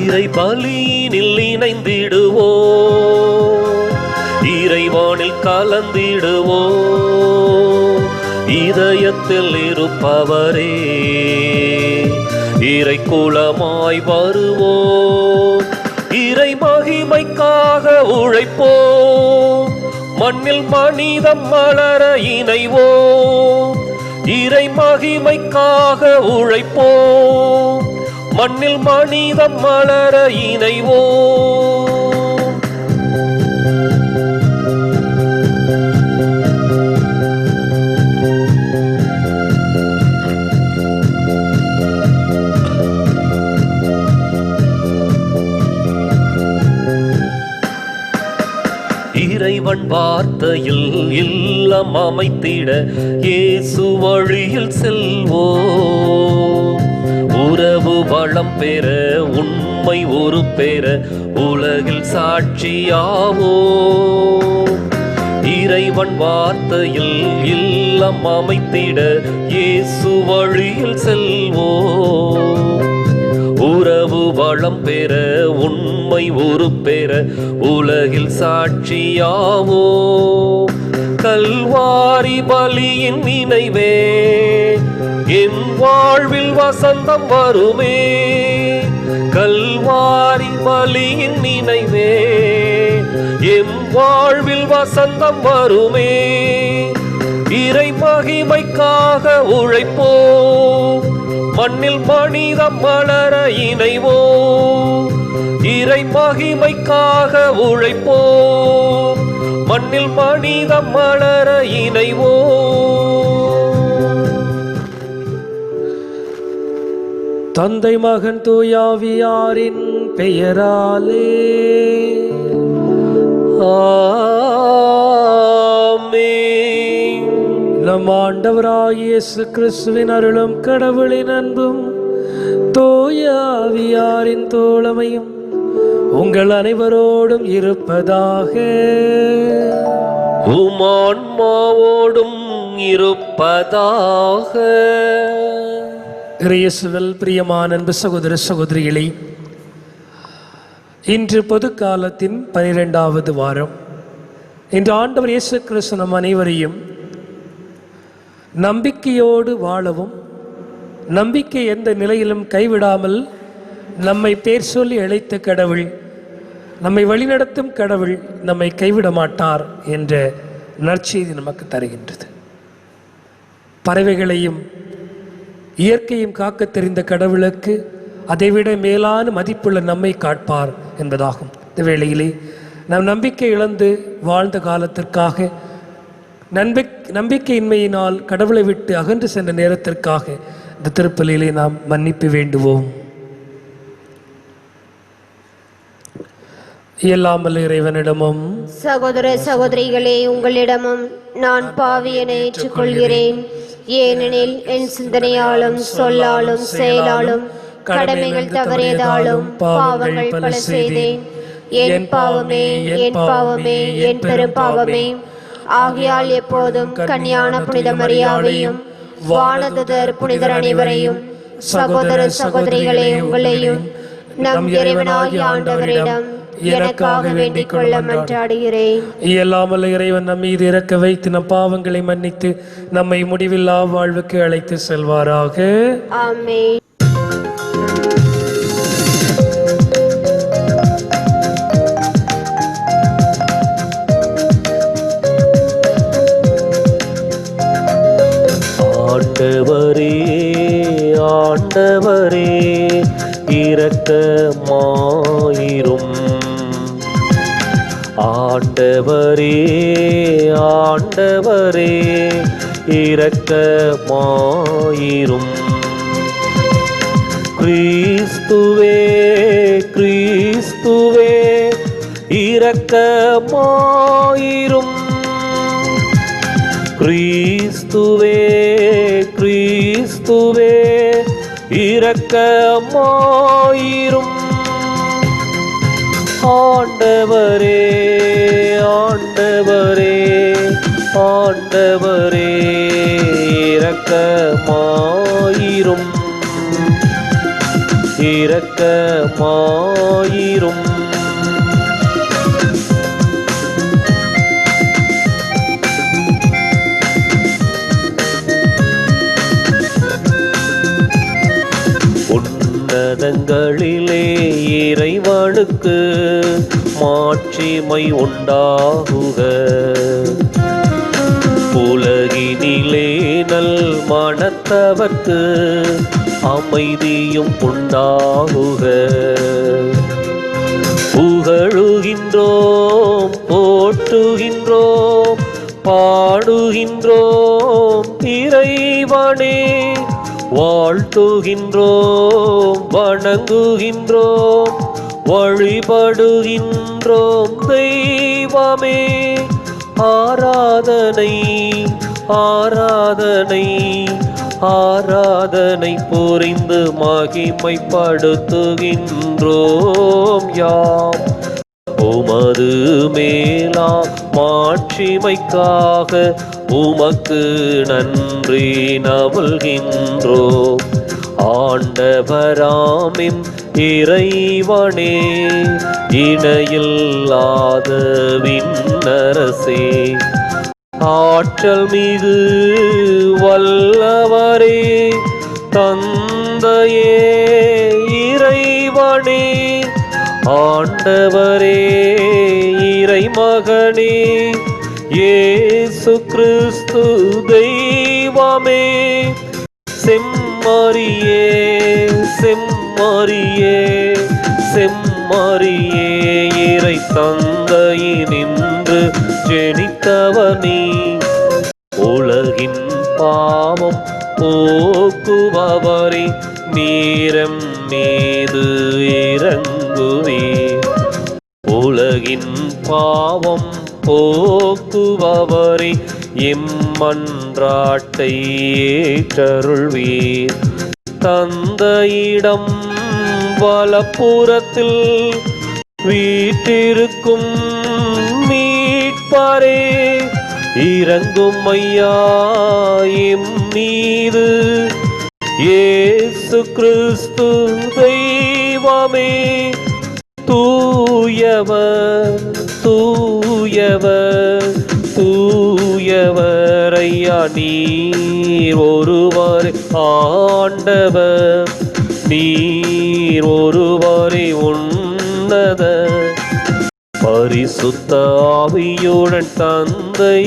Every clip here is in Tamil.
இறை பலியினில் இணைந்திடுவோ, இறைவானில் கலந்திடுவோ, இதயத்தில் இருப்பவரே இறை குலமாய் வருவோ, இறை மகிமைக்காக உழைப்போ, மண்ணில் மனிதம் மலர இணைவோ, இறை மகிமைக்காக உழைப்போ, மண்ணில் மனிதம் மலர இணைவோ. இறைவன் வார்த்தையில் இல்லம் அமைத்திட இயேசு வழியில் செல்வோ, உறவு வளம் பெற உண்மை ஒரு பெற உலகில் சாட்சியாவோ. இறைவன் வார்த்தையில் இல்லம் அமைத்திட இயேசு வழியில் செல்வோ, உறவு வளம் பெற உண்மை ஒரு பெற உலகில் சாட்சியாவோ. கல்வாரி பலியின் நினைவே என் வாழ்வில் வசந்தம் வருமே, கல்வாரி பலியின் நினைவே என் வாழ்வில் வசந்தம் வருமே. இறை மகிமைக்காக உழைப்போ, மண்ணில் மனிதம் மலர இணைவோ, இறை மகிமைக்காக உழைப்போ, மண்ணில் மனிதம் மலர இணைவோ. தந்தை மகன் தூயாவியாரின் பெயராலே ஆமென். நம் ஆண்டவராகிய இயேசு கிறிஸ்துவின் அருளும் கடவுளின் அன்பும் தூயாவியாரின் தோழமையும் உங்கள் அனைவரோடும் இருப்பதாக. உமான்மாவோடும் இருப்பதாக. இயேசுவில் பிரியமான அன்பு சகோதர சகோதரிகளே, இன்று பொதுக்காலத்தின் 12வது வாரம். இன்று ஆண்டவர் இயேசு கிறிஸ்து நம் அனைவரையும் நம்பிக்கையோடு வாழவும், நம்பிக்கை எந்த நிலையிலும் கைவிடாமல் நம்மை பேர் சொல்லி அழைத்த கடவுள், நம்மை வழிநடத்தும் கடவுள் நம்மை கைவிட மாட்டார் என்ற நற்செய்தி நமக்கு தருகின்றது. பறவைகளையும் இயற்கையும் காக்க தெரிந்த கடவுளுக்கு அதைவிட மேலான மதிப்புள்ள நம்மை காட்பார் என்பதாகும். இந்த வேளையிலே நாம் நம்பிக்கை இழந்து வாழ்ந்த காலத்திற்காக, நம்பிக்கையின்மையினால் கடவுளை விட்டு அகன்று சென்ற நேரத்திற்காக இந்த திருப்பலியிலே நாம் மன்னிப்பு வேண்டுவோம். இயலாமல் இறைவனிடமும் சகோதர சகோதரிகளே உங்களிடமும் நான் பாவியனை ஏற்றுக்கொள்கிறேன். ஏனெனில் என் சிந்தனையாலும் சொல்லாலும் செயலாலும் கடமைகள் தவறியதாலும் பாவங்கள் பல செய்தேன். என் பாவமே, என் பாவமே, என் பெரும் பாவமே. ஆகையால் எப்போதும் கன்னியான புனித மரியாவையும் வானதுதர் புனிதர் அனைவரையும், சகோதர சகோதரிகளே உங்களையும் நம் இறைவனாகிய ஆண்டவரிடம் எனக்காக வேண்டிக் கொள்ள மன்றாடுகிறேன். இயலாமல் இறைவன் நம் மீது இறக்க வைத்து நம் பாவங்களை மன்னித்து நம்மை முடிவில்லா வாழ்வுக்கு அழைத்து செல்வாராக. ஆமென். ஆண்டவரே, ஆண்டவரே இரக்கமாயிரும். ஆண்டவரே, ஆண்டவரே இரக்கமாயிரும். கிறிஸ்துவே, கிறிஸ்துவே இரக்கமாயிரும். கிறிஸ்துவே, கிறிஸ்துவே இரக்கமாயிரும். ஆண்டவரே, ஆண்டவரே, ஆண்டவரே இரக்கமாயிரும். இரக்கமாயிரும். உன்னதங்களிலே இறைவனுக்கு மாட்சிமை உண்டாகுக. உலகினிலே நல் மனத்தவர்க்கு அமைதியும் உண்டாகுக. புகழுகின்றோம், போற்றுகின்றோம், பாடுகின்றோம் இறைவனே. வாழ்த்துகின்றோம், வணங்குகின்றோம், வழிபடுகின்றோம் தெய்வமே. ஆராதனை ஆராதனை ஆராதனை புரிந்து மகிமைப்படுத்துகின்றோம் யாம். உமது மேலாம் மாட்சிமைக்காக உமக்கு நன்றி நல்கின்றோம். ஆண்டவராமின் இறைவனே, இணையில்லாத விண்ணரசே, ஆற்றல் மிகு வல்லவரே, தந்தையே இறைவனே, ஆண்டவரே இறைமகனே, இயேசு கிறிஸ்து தெய்வமே. செம்மறியே செம்மறியே செம்மறியே, இறை தந்தையினின்று ஜெனித்தவனே. உலகின் பாவம் போக்குபவரே, நீரம் மீது இறங்குவீர். உலகின் பாவம் போக்குபவரே, எம்மன்றாட்டை ஏற்றருள்வீர். தந்தையிடம் வலப்புறத்தில் வீற்றிருக்கும் மீட்பரே, இறங்கும் ஐயா எம் மீது. இயேசு கிறிஸ்து தெய்வமே, தூயவர் தூயவர் தூயவர் ஐயா நீர் ஒருவரே ஆண்டவர், நீர் ஒருவரே உன்னத. பரிசுத்த ஆவியுடன் தந்தை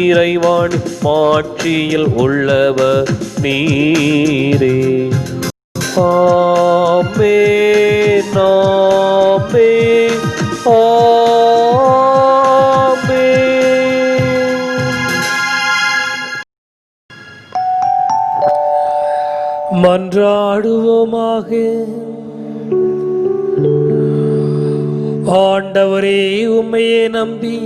இறைவன் மாட்சியில் உள்ளவர் நீரே. ஆமென் ஆமென் ஆமென். மன்றாடுவோமாக. ஆண்டவரே, உம்மையே நம்பி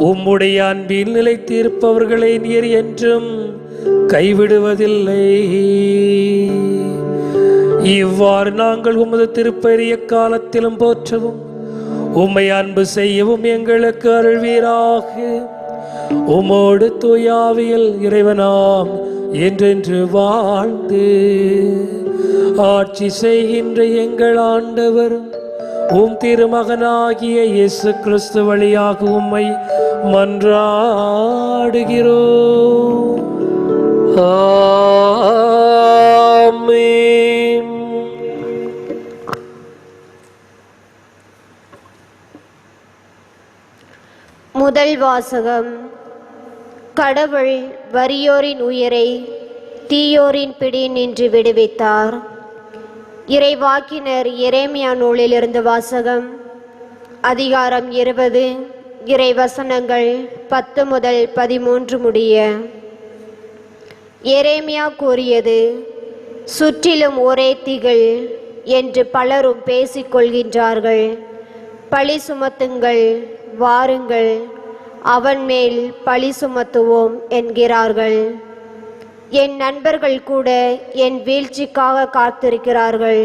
உம்முடைய அன்பில் நிலைத்திருப்பவர்களை நீர் என்றும் கைவிடுவதில்லை. இவ்வாறு நாங்கள் உமது திருப்பெரிய காலத்திலும் போற்றவும் உம்மை அன்பு செய்யவும் எங்களுக்கு அருள்வீராக. உமோடு தூயாவியல் இறைவனாம் என்றென்று வாழ்ந்து ஆட்சி செய்கின்ற எங்கள் ஆண்டவர் உம் திருமகனாகிய இயேசு கிறிஸ்து வழியாக உம்மை மன்றாடுகிறோம். ஆமென். முதல் வாசகம். கடவுள் வறியோரின் உயிரை தீயோரின் பிடி நின்று விடுவித்தார். இறைவாக்கினர் எரேமியா நூலிலிருந்து வாசகம். அதிகாரம் 20, இறைவசனங்கள் 10 முதல் 13 முடிய. எரேமியா கூறியது: சுற்றிலும் ஒரே திகில் என்று பலரும் பேசிக்கொள்கின்றார்கள். பழி சுமத்துங்கள், வாருங்கள், அவன் மேல் பழி சுமத்துவோம் என்கிறார்கள். என் நண்பர்கள் கூட என் வீழ்ச்சிக்காக காத்திருக்கிறார்கள்.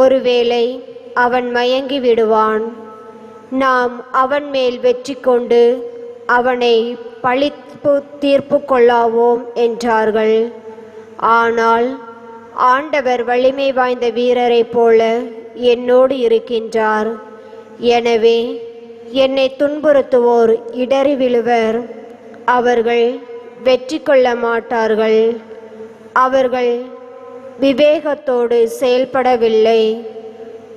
ஒருவேளை அவன் மயங்கி விடுவான், நாம் அவன் மேல் வெற்றி கொண்டு அவனை பழி தீர்ப்பு கொள்ளாவோம் என்றார்கள். ஆனால் ஆண்டவர் வலிமை வாய்ந்த வீரரைப் போல என்னோடு இருக்கின்றார். எனவே என்னை துன்புறுத்துவோர் இடறி விழுவர், அவர்கள் வெற்றி கொள்ள மாட்டார்கள். அவர்கள் விவேகத்தோடு செயல்படவில்லை.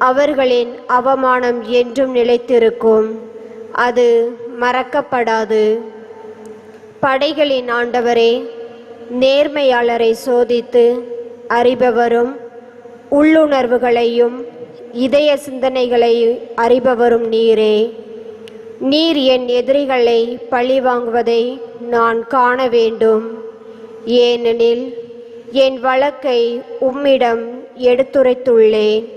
அவர்களின் அவமானம் என்றும் நிலைத்திருக்கும், அது மறக்கப்படாது. படைகளின் ஆண்டவரே, நேர்மையாளரை சோதித்து அறிபவரும் உள்ளுணர்வுகளையும் இதய சிந்தனைகளை அறிபவரும் நீரே. நீர் என் எதிரிகளை பழிவாங்குவதை நான் காண வேண்டும். ஏனெனில் என் வழக்கை உம்மிடம் எடுத்துரைத்துள்ளேன்.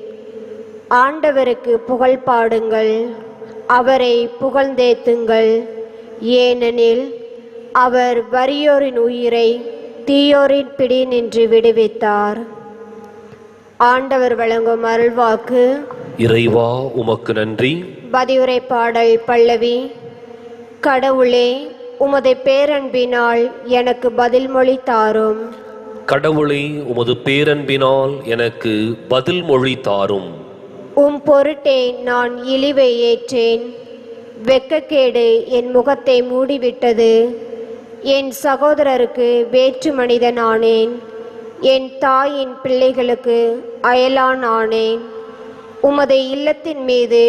ஆண்டவருக்கு புகழ் பாடுங்கள், அவரை புகழ்ந்தேத்துங்கள். ஏனெனில் அவர் வறியோரின் உயிரை தீயோரின் பிடி நின்று விடுவித்தார். ஆண்டவர் வழங்கும் அருள்வாக்கு. இறைவா உமக்கு நன்றி. பதிவுரை பாடல் பல்லவி. கடவுளே, உமது பேரன்பினால் எனக்கு பதில் மொழி தாரும். கடவுளே, உமது பேரன்பினால் எனக்கு பதில் மொழி தாரும். உம் பொருட்டே நான் இழிவை ஏற்றேன். வெட்கக்கேடு என் முகத்தை மூடிவிட்டது. என் சகோதரருக்கு வேற்று மனிதனானேன். என் தாயின் பிள்ளைகளுக்கு அயலான் ஆனேன். உமது இல்லத்தின் மீது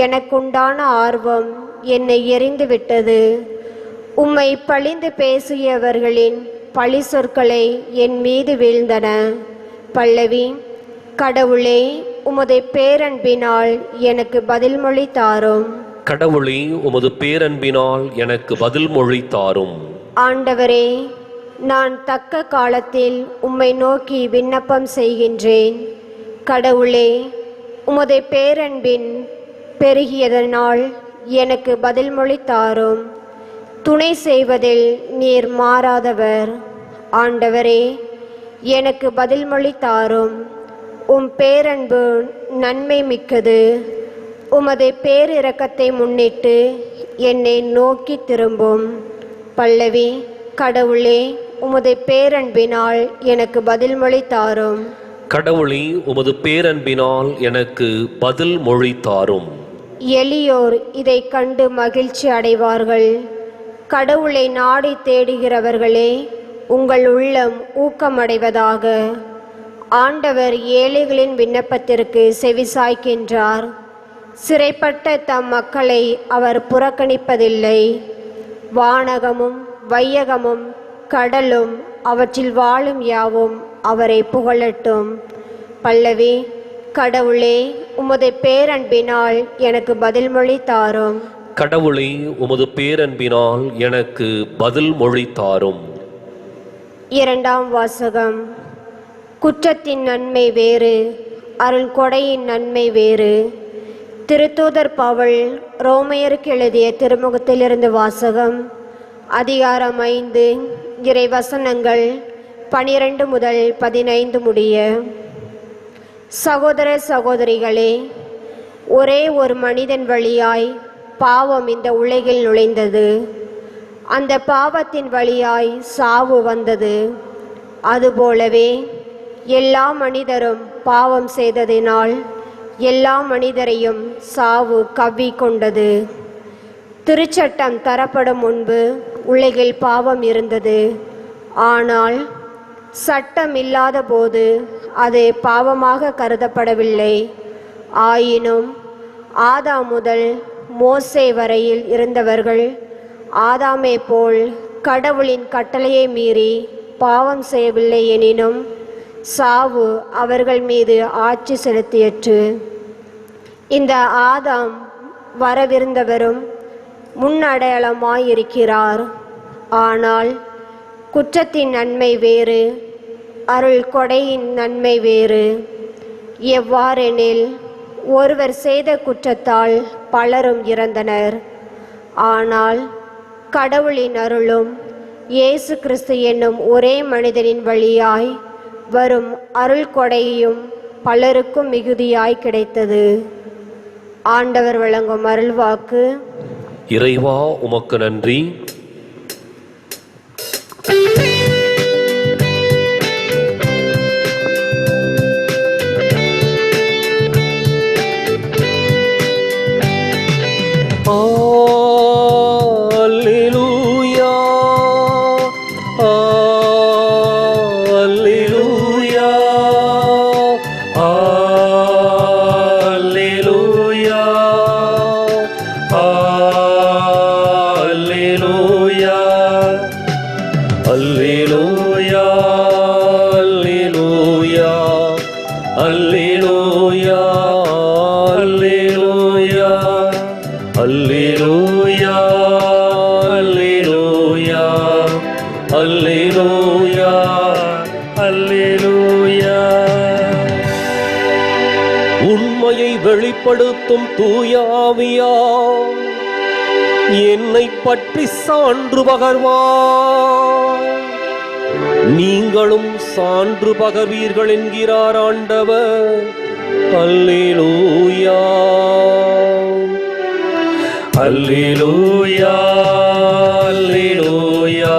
எனக்குண்டான ஆர்வம் என்னை எரிந்துவிட்டது. உம்மை பழிந்து பேசியவர்களின் பழி சொற்களை என் மீது வீழ்ந்தன. பல்லவி. கடவுளே, உமது பேரன்பினால் எனக்கு பதில் மொழி தாரும். கடவுளே, உமது பேரன்பினால் எனக்கு பதில் மொழி தாரும். ஆண்டவரே, நான் தக்க காலத்தில் உம்மை நோக்கி விண்ணப்பம் செய்கின்றேன். கடவுளே, உமது பேரன்பின் பெருகியதனால் எனக்கு பதில் மொழி தாரும். துணை செய்வதில் நீர் மாறாதவர். ஆண்டவரே, எனக்கு பதில் மொழி தாரும். உம் பேரன்பு நன்மை மிக்கது. உமது பேரிரக்கத்தை முன்னிட்டு என்னை நோக்கி திரும்பும். பல்லவி. கடவுளே, உமது பேரன்பினால் எனக்கு பதில் மொழி தாரும். கடவுளே, உமது பேரன்பினால் எனக்கு பதில் மொழி தாரும். எளியோர் இதை கண்டு மகிழ்ச்சி அடைவார்கள். கடவுளை நாடி தேடுகிறவர்களே, உங்கள் உள்ளம் ஊக்கமடைவதாக. ஆண்டவர் ஏழைகளின் விண்ணப்பத்திற்கு செவிசாய்க்கின்றார். சிறைப்பட்ட தம் மக்களை அவர் புறக்கணிப்பதில்லை. வானகமும் வையகமும் கடலும் அவற்றில் வாழும் யாவும் அவரை புகழட்டும். பல்லவி. கடவுளே, உமது பேரன்பினால் எனக்கு பதில் மொழி தாரும். கடவுளே, உமது பேரன்பினால் எனக்கு பதில் மொழி தாரும். இரண்டாம் வாசகம். குற்றத்தின் நன்மை வேறு, அருள் கொடையின் நன்மை வேறு. திருத்தூதர் பவுல் ரோமையருக்கு எழுதிய திருமுகத்திலிருந்து வாசகம். அதிகாரம் 5, இறை வசனங்கள் 12 முதல் 15 முடிய. சகோதர சகோதரிகளே, ஒரே ஒரு மனிதன் வழியாய் பாவம் இந்த உலகில் நுழைந்தது. அந்த பாவத்தின் வழியாய் சாவு வந்தது. அதுபோலவே எல்லா மனிதரும் பாவம் செய்ததினால் எல்லா மனிதரையும் சாவு கவ்விக்கொண்டது. திருச்சட்டம் தரப்படும் முன்பு உலகில் பாவம் இருந்தது. ஆனால் சட்டம் இல்லாத போது அது பாவமாக கருதப்படவில்லை. ஆயினும் ஆதாம் முதல் மோசே வரையில் இருந்தவர்கள் ஆதாமே போல் கடவுளின் கட்டளையை மீறி பாவம் செய்யவில்லை எனினும் சாவு அவர்கள் மீது ஆட்சி செலுத்தியற்று. இந்த ஆதாம் வரவிருந்தவரும் முன்னடையாளமாயிருக்கிறார். ஆனால் குற்றத்தின் நன்மை வேறு, அருள் கொடையின் நன்மை வேறு. எவ்வாறெனில், ஒருவர் செய்த குற்றத்தால் பலரும் இறந்தனர். ஆனால் கடவுளின் அருளும் இயேசு கிறிஸ்து என்னும் ஒரே மனிதனின் வழியாய் வரும் அருள் கொடையும் பலருக்கும் மிகுதியாய் கிடைத்தது. ஆண்டவர் வழங்கும் அருள்வாக்கு. இறைவா உமக்கு நன்றி. அல்லேலூயா அல்லேலூயா அல்லேலூயா அல்லேலூயா அல்லேலூயா அல்லேலூயா அல்லேலூயா அல்லேலூயா. உண்மையை வெளிப்படுத்தும் தூய ஆவியா என்னை பற்றி சான்று பகர்வார். நீங்களும் சான்று பகர்வீர்கள் என்கிறார் ஆண்டவர். அல்லேலூயா அல்லேலூயா அல்லேலூயா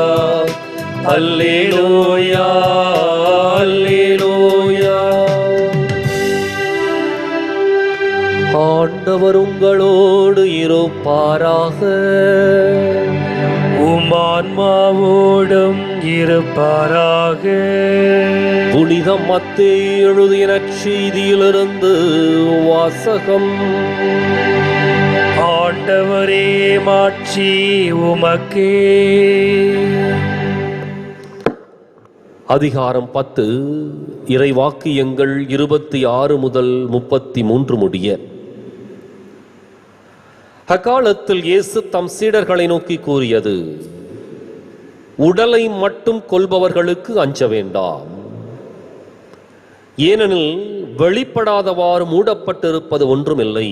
அல்லேலூயா அல்லேலூயா. ஆண்டவர் உங்களோடு இருப்பாராக. உம் ஆன்மாவோடும் இருப்பாராக. புனித மத்தேயு எழுதிய நற்செய்தியிலிருந்து வாசகம். ஆண்டவரே மாட்சி உமக்கே. அதிகாரம் 10 இறைவாக்கியங்கள் 26 முதல் 33 முடிய. அக்காலத்தில் இயேசு தம் சீடர்களை நோக்கி கூறியது: உடலை மட்டும் கொல்பவர்களுக்கு அஞ்ச வேண்டாம். ஏனெனில் வெளிப்படாதவாறு மூடப்பட்டிருப்பது ஒன்றுமில்லை,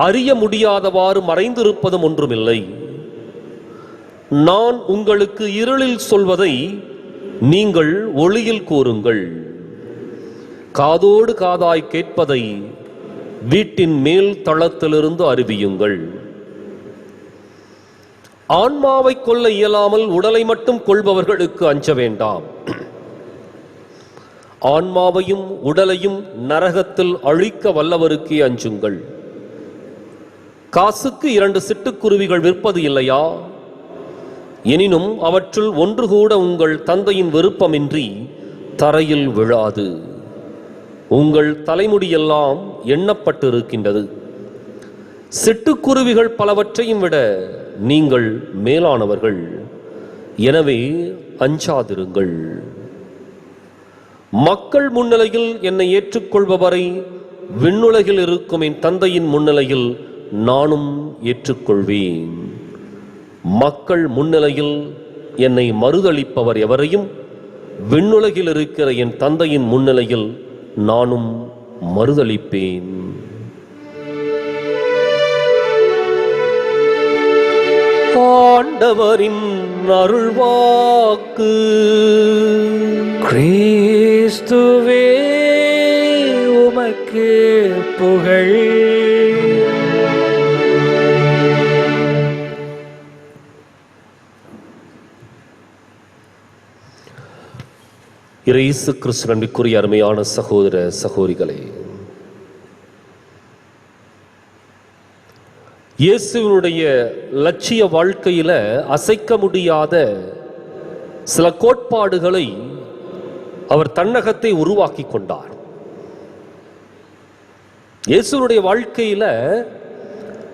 அறிய முடியாதவாறு மறைந்திருப்பதும் ஒன்றுமில்லை. நான் உங்களுக்கு இருளில் சொல்வதை நீங்கள் ஒளியில் கூறுங்கள், காதோடு காதாய் கேட்பதை வீட்டின் மேல் தளத்திலிருந்து அறிவியுங்கள். ஆன்மாவை கொல்ல இயலாமல் உடலை மட்டும் கொள்பவர்களுக்கு அஞ்ச வேண்டாம். ஆன்மாவையும் உடலையும் நரகத்தில் அழிக்க வல்லவருக்கே அஞ்சுங்கள். காசுக்கு 2 சிட்டுக்குருவிகள் விற்பது இல்லையா? எனினும் அவற்றுள் ஒன்று கூட உங்கள் தந்தையின் விருப்பமின்றி தரையில் விழாது. உங்கள் தலைமுடியெல்லாம் எண்ணப்பட்டிருக்கின்றது. சிட்டுக்குருவிகள் பலவற்றையும் விட நீங்கள் மேலானவர்கள். எனவே அஞ்சாதிருங்கள். மக்கள் முன்னிலையில் என்னை ஏற்றுக்கொள்பவரை விண்ணுலகில் இருக்கும் என் தந்தையின் முன்னிலையில் நானும் ஏற்றுக்கொள்வேன். மக்கள் முன்னிலையில் என்னை மறுதளிப்பவர் எவரையும் விண்ணுலகில் இருக்கிற என் தந்தையின் முன்னிலையில் நானும் மறுதளிப்பேன். ஆண்டவரின் அருள்வாக்கு. கிறிஸ்துவே உமக்கு புகழ். இயேசு கிறிஸ்து அன்பிற்குரிய அருமையான சகோதர சகோதரிகளே, இயேசுவினுடைய லட்சிய வாழ்க்கையில அசைக்க முடியாத சில கோட்பாடுகளை அவர் தன்னகத்தை உருவாக்கி கொண்டார். இயேசுவினுடைய வாழ்க்கையில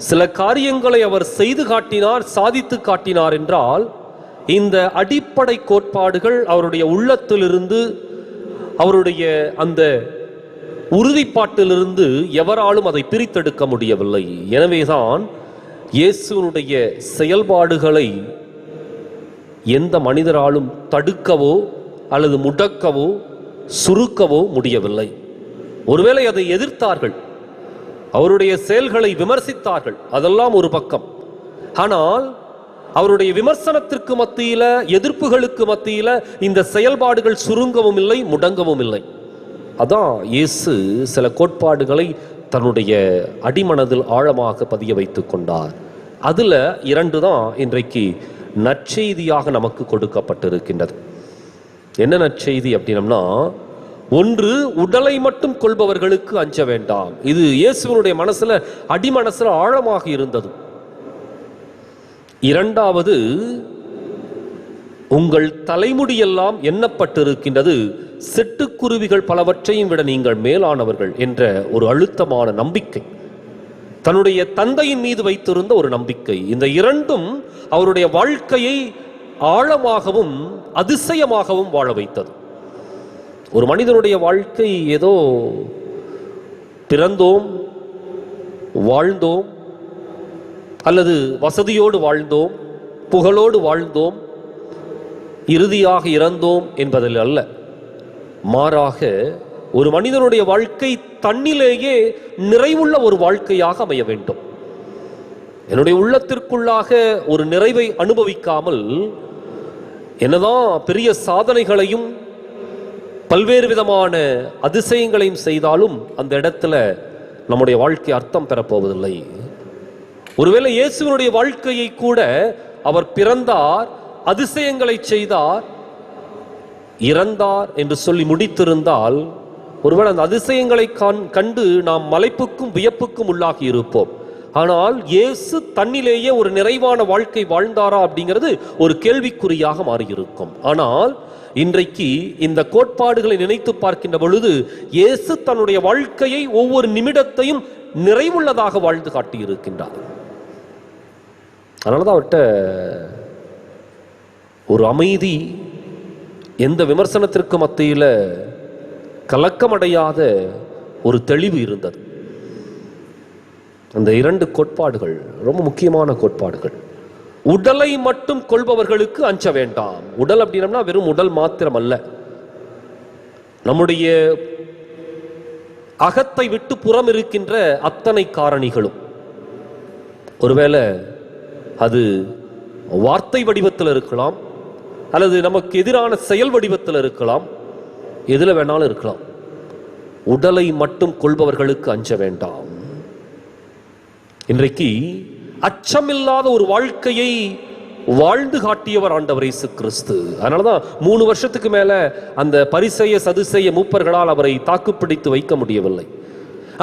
சில காரியங்களை அவர் செய்து காட்டினார், சாதித்து காட்டினார் என்றால் இந்த அடிப்படை கோட்பாடுகள் அவருடைய உள்ளத்திலிருந்து, அவருடைய அந்த உறுதிப்பாட்டிலிருந்து எவராலும் அதை பிரித்தெடுக்க முடியவில்லை. எனவேதான் இயேசுவினுடைய செயல்பாடுகளை எந்த மனிதராலும் தடுக்கவோ அல்லது முடக்கவோ சுருக்கவோ முடியவில்லை. ஒருவேளை அதை எதிர்த்தார்கள், அவருடைய செயல்களை விமர்சித்தார்கள், அதெல்லாம் ஒரு பக்கம். ஆனால் அவருடைய விமர்சனத்திற்கு மத்தியில, எதிர்ப்புகளுக்கு மத்தியில இந்த செயல்பாடுகள் சுருங்கவும் இல்லை, முடங்கவும் இல்லை. அதான் இயேசு சில கோட்பாடுகளை தன்னுடைய அடிமனதில் ஆழமாக பதிய வைத்துக் கொண்டார். அதுல 2 தான் இன்றைக்கு நற்செய்தியாக நமக்கு கொடுக்கப்பட்டிருக்கின்றது. என்ன நற்செய்தி அப்படின்னம்னா, ஒன்று, உடலை மட்டும் கொள்பவர்களுக்கு அஞ்ச வேண்டாம். இது இயேசுவினுடைய மனசுல, அடிமனசுல ஆழமாக இருந்தது. 2வது, உங்கள் தலைமுடியெல்லாம் எண்ணப்பட்டிருக்கின்றது, சிட்டுக்குருவிகள் பலவற்றையும் விட நீங்கள் மேலானவர்கள் என்ற ஒரு அழுத்தமான நம்பிக்கை, தன்னுடைய தந்தையின் மீது வைத்திருந்த ஒரு நம்பிக்கை. இந்த 2ம் அவருடைய வாழ்க்கையை ஆழமாகவும் அதிசயமாகவும் வாழ வைத்தது. ஒரு மனிதனுடைய வாழ்க்கை ஏதோ பிறந்தோம், வாழ்ந்தோம், அல்லது வசதியோடு வாழ்ந்தோம், புகழோடு வாழ்ந்தோம், இறுதியாக இறந்தோம் என்பதில் அல்ல. மாறாக ஒரு மனிதனுடைய வாழ்க்கை தன்னிலேயே நிறைவுள்ள ஒரு வாழ்க்கையாக அமைய வேண்டும். என்னுடைய உள்ளத்திற்குள்ளாக ஒரு நிறைவை அனுபவிக்காமல் என்னதான் பெரிய சாதனைகளையும் பல்வேறு விதமான அதிசயங்களையும் செய்தாலும் அந்த இடத்துல நம்முடைய வாழ்க்கை அர்த்தம் பெறப்போவதில்லை. ஒருவேளை இயேசுவினுடைய வாழ்க்கையை கூட அவர் பிறந்தார், அதிசயங்களை செய்தார், இறந்தார் என்று சொல்லி முடித்திருந்தால் ஒருவேளை அந்த அதிசயங்களை கண்டு நாம் மலைப்புக்கும் வியப்புக்கும் உள்ளாகி இருப்போம். ஆனால் இயேசு தன்னிலேயே ஒரு நிறைவான வாழ்க்கை வாழ்ந்தாரா அப்படிங்கிறது ஒரு கேள்விக்குறியாக மாறியிருக்கும். ஆனால் இன்றைக்கு இந்த கோட்பாடுகளை நினைத்து பார்க்கின்ற பொழுது இயேசு தன்னுடைய வாழ்க்கையை ஒவ்வொரு நிமிடத்தையும் நிறைவுள்ளதாக வாழ்ந்து காட்டியிருக்கின்றார். அதனாலதான் அவர்கிட்ட ஒரு அமைதி, எந்த விமர்சனத்திற்கு மத்தியில கலக்கமடையாத ஒரு தெளிவு இருந்தது. அந்த இரண்டு கோட்பாடுகள் ரொம்ப முக்கியமான கோட்பாடுகள். உடலை மட்டும் கொள்பவர்களுக்கு அஞ்ச வேண்டாம். உடல் அப்படின்னா வெறும் உடல் மாத்திரம் அல்ல, நம்முடைய அகத்தை விட்டு புறம் இருக்கின்ற அத்தனை காரணிகளும். ஒருவேளை அது வார்த்தை வடிவத்தில் இருக்கலாம், அல்லது நமக்கு எதிரான செயல் வடிவத்தில் இருக்கலாம், எதுல வேணாலும் இருக்கலாம். உடலை மட்டும் கொள்பவர்களுக்கு அஞ்ச வேண்டாம். இன்றைக்கு அச்சமில்லாத ஒரு வாழ்க்கையை வாழ்ந்து காட்டியவர் ஆண்டவர் இயேசு கிறிஸ்து. அதனாலதான் 3 வருஷத்துக்கு மேல அந்த பரிசேய சதுசேய மூப்பர்களால் அவரை தாக்குப்பிடித்து வைக்க முடியவில்லை.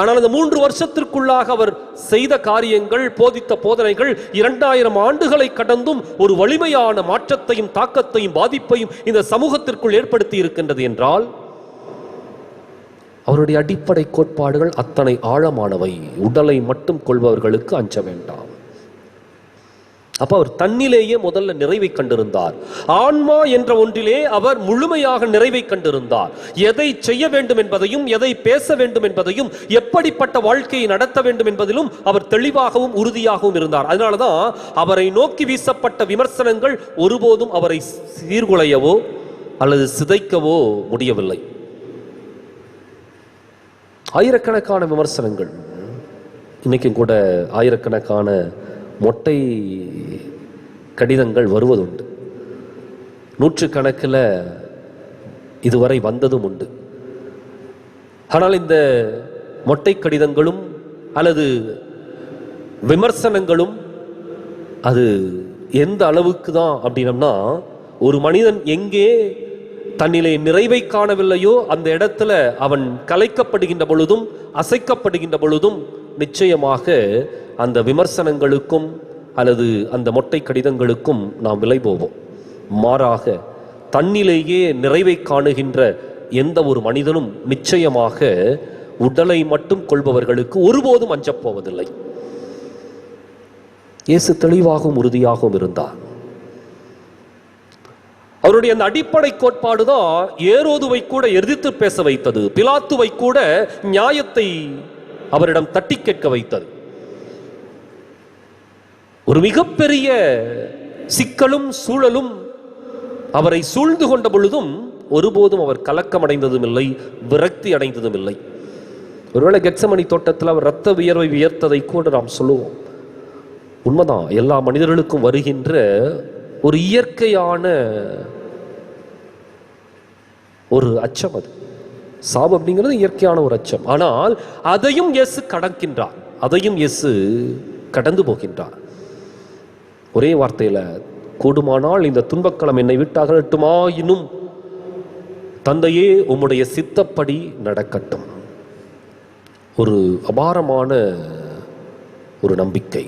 ஆனால் அந்த 3 வருஷத்திற்குள்ளாக அவர் செய்த காரியங்கள், போதித்த போதனைகள் 2000 ஆண்டுகளை கடந்தும் ஒரு வலிமையான மாற்றத்தையும் தாக்கத்தையும் பாதிப்பையும் இந்த சமூகத்திற்குள் ஏற்படுத்தி இருக்கின்றது என்றால் அவருடைய அடிப்படை கோட்பாடுகள் அத்தனை ஆழமானவை. உடலை மட்டும் கொள்பவர்களுக்கு அஞ்ச வேண்டாம். அப்ப அவர் தன்னிலேயே முதல்ல நிறைவை கண்டிருந்தார். ஆன்மா என்ற ஒன்றிலே அவர் முழுமையாக நிறைவை கண்டிருந்தார். எதை செய்ய வேண்டும் என்பதையும், எதை பேச வேண்டும் என்பதையும், எப்படிப்பட்ட வாழ்க்கையை நடத்த வேண்டும் என்பதிலும் அவர் தெளிவாகவும் உறுதியாகவும் இருந்தார். அதனாலதான் அவரை நோக்கி வீசப்பட்ட விமர்சனங்கள் ஒருபோதும் அவரை சீர்குலையவோ அல்லது சிதைக்கவோ முடியவில்லை. ஆயிரக்கணக்கான விமர்சனங்கள், இன்னைக்கும் கூட ஆயிரக்கணக்கான மொட்டை கடிதங்கள் வருவதுண்டு. 100கணக்கில் இதுவரை வந்ததும் உண்டு. ஆனால் இந்த மொட்டை கடிதங்களும் அல்லது விமர்சனங்களும் அது எந்த அளவுக்கு தான் அப்படின்னா, ஒரு மனிதன் எங்கே தன்னிலே நிறைவை காணவில்லையோ அந்த இடத்துல அவன் கலைக்கப்படுகின்ற பொழுதும் அசைக்கப்படுகின்ற பொழுதும் நிச்சயமாக அந்த விமர்சனங்களுக்கும் அல்லது அந்த மொட்டை கடிதங்களுக்கும் நாம் விலை போவோம். மாறாக தன்னிலேயே நிறைவை காணுகின்ற எந்த ஒரு மனிதனும் நிச்சயமாக உடலை மட்டும் கொள்பவர்களுக்கு ஒருபோதும் அஞ்சப் போவதில்லை. இயேசு தெளிவாகவும் உறுதியாகவும் இருந்தார். அவருடைய அந்த அடிப்படை கோட்பாடு தான் ஏரோதுவை கூட எதிர்த்து பேச வைத்தது, பிலாத்துவை கூட நியாயத்தை அவரிடம் தட்டி கேட்க வைத்தது. ஒரு மிகப்பெரிய சிக்கலும் சூழலும் அவரை சூழ்ந்து கொண்ட பொழுதும் ஒருபோதும் அவர் கலக்கம் அடைந்ததும் இல்லை, விரக்தி அடைந்ததும் இல்லை. ஒருவேளை கெத்சமனி தோட்டத்தில் அவர் இரத்த வியர்வை வியர்த்ததை கூட நாம் சொல்லுவோம். உண்மைதான், எல்லா மனிதர்களுக்கும் வருகின்ற ஒரு இயற்கையான ஒரு அச்சம். அது சாபம் அப்படிங்கிறது இயற்கையான ஒரு அச்சம். ஆனால் அதையும் இயேசு கடக்கின்றார், அதையும் இயேசு கடந்து போகின்றார். ஒரே வார்த்தையில, கூடுமானால் இந்த துன்பக்களம் என்னை விட்டு அகலட்டுமாயினும் தந்தையே உம்முடைய சித்தப்படி நடக்கட்டும். ஒரு அபாரமான ஒரு நம்பிக்கை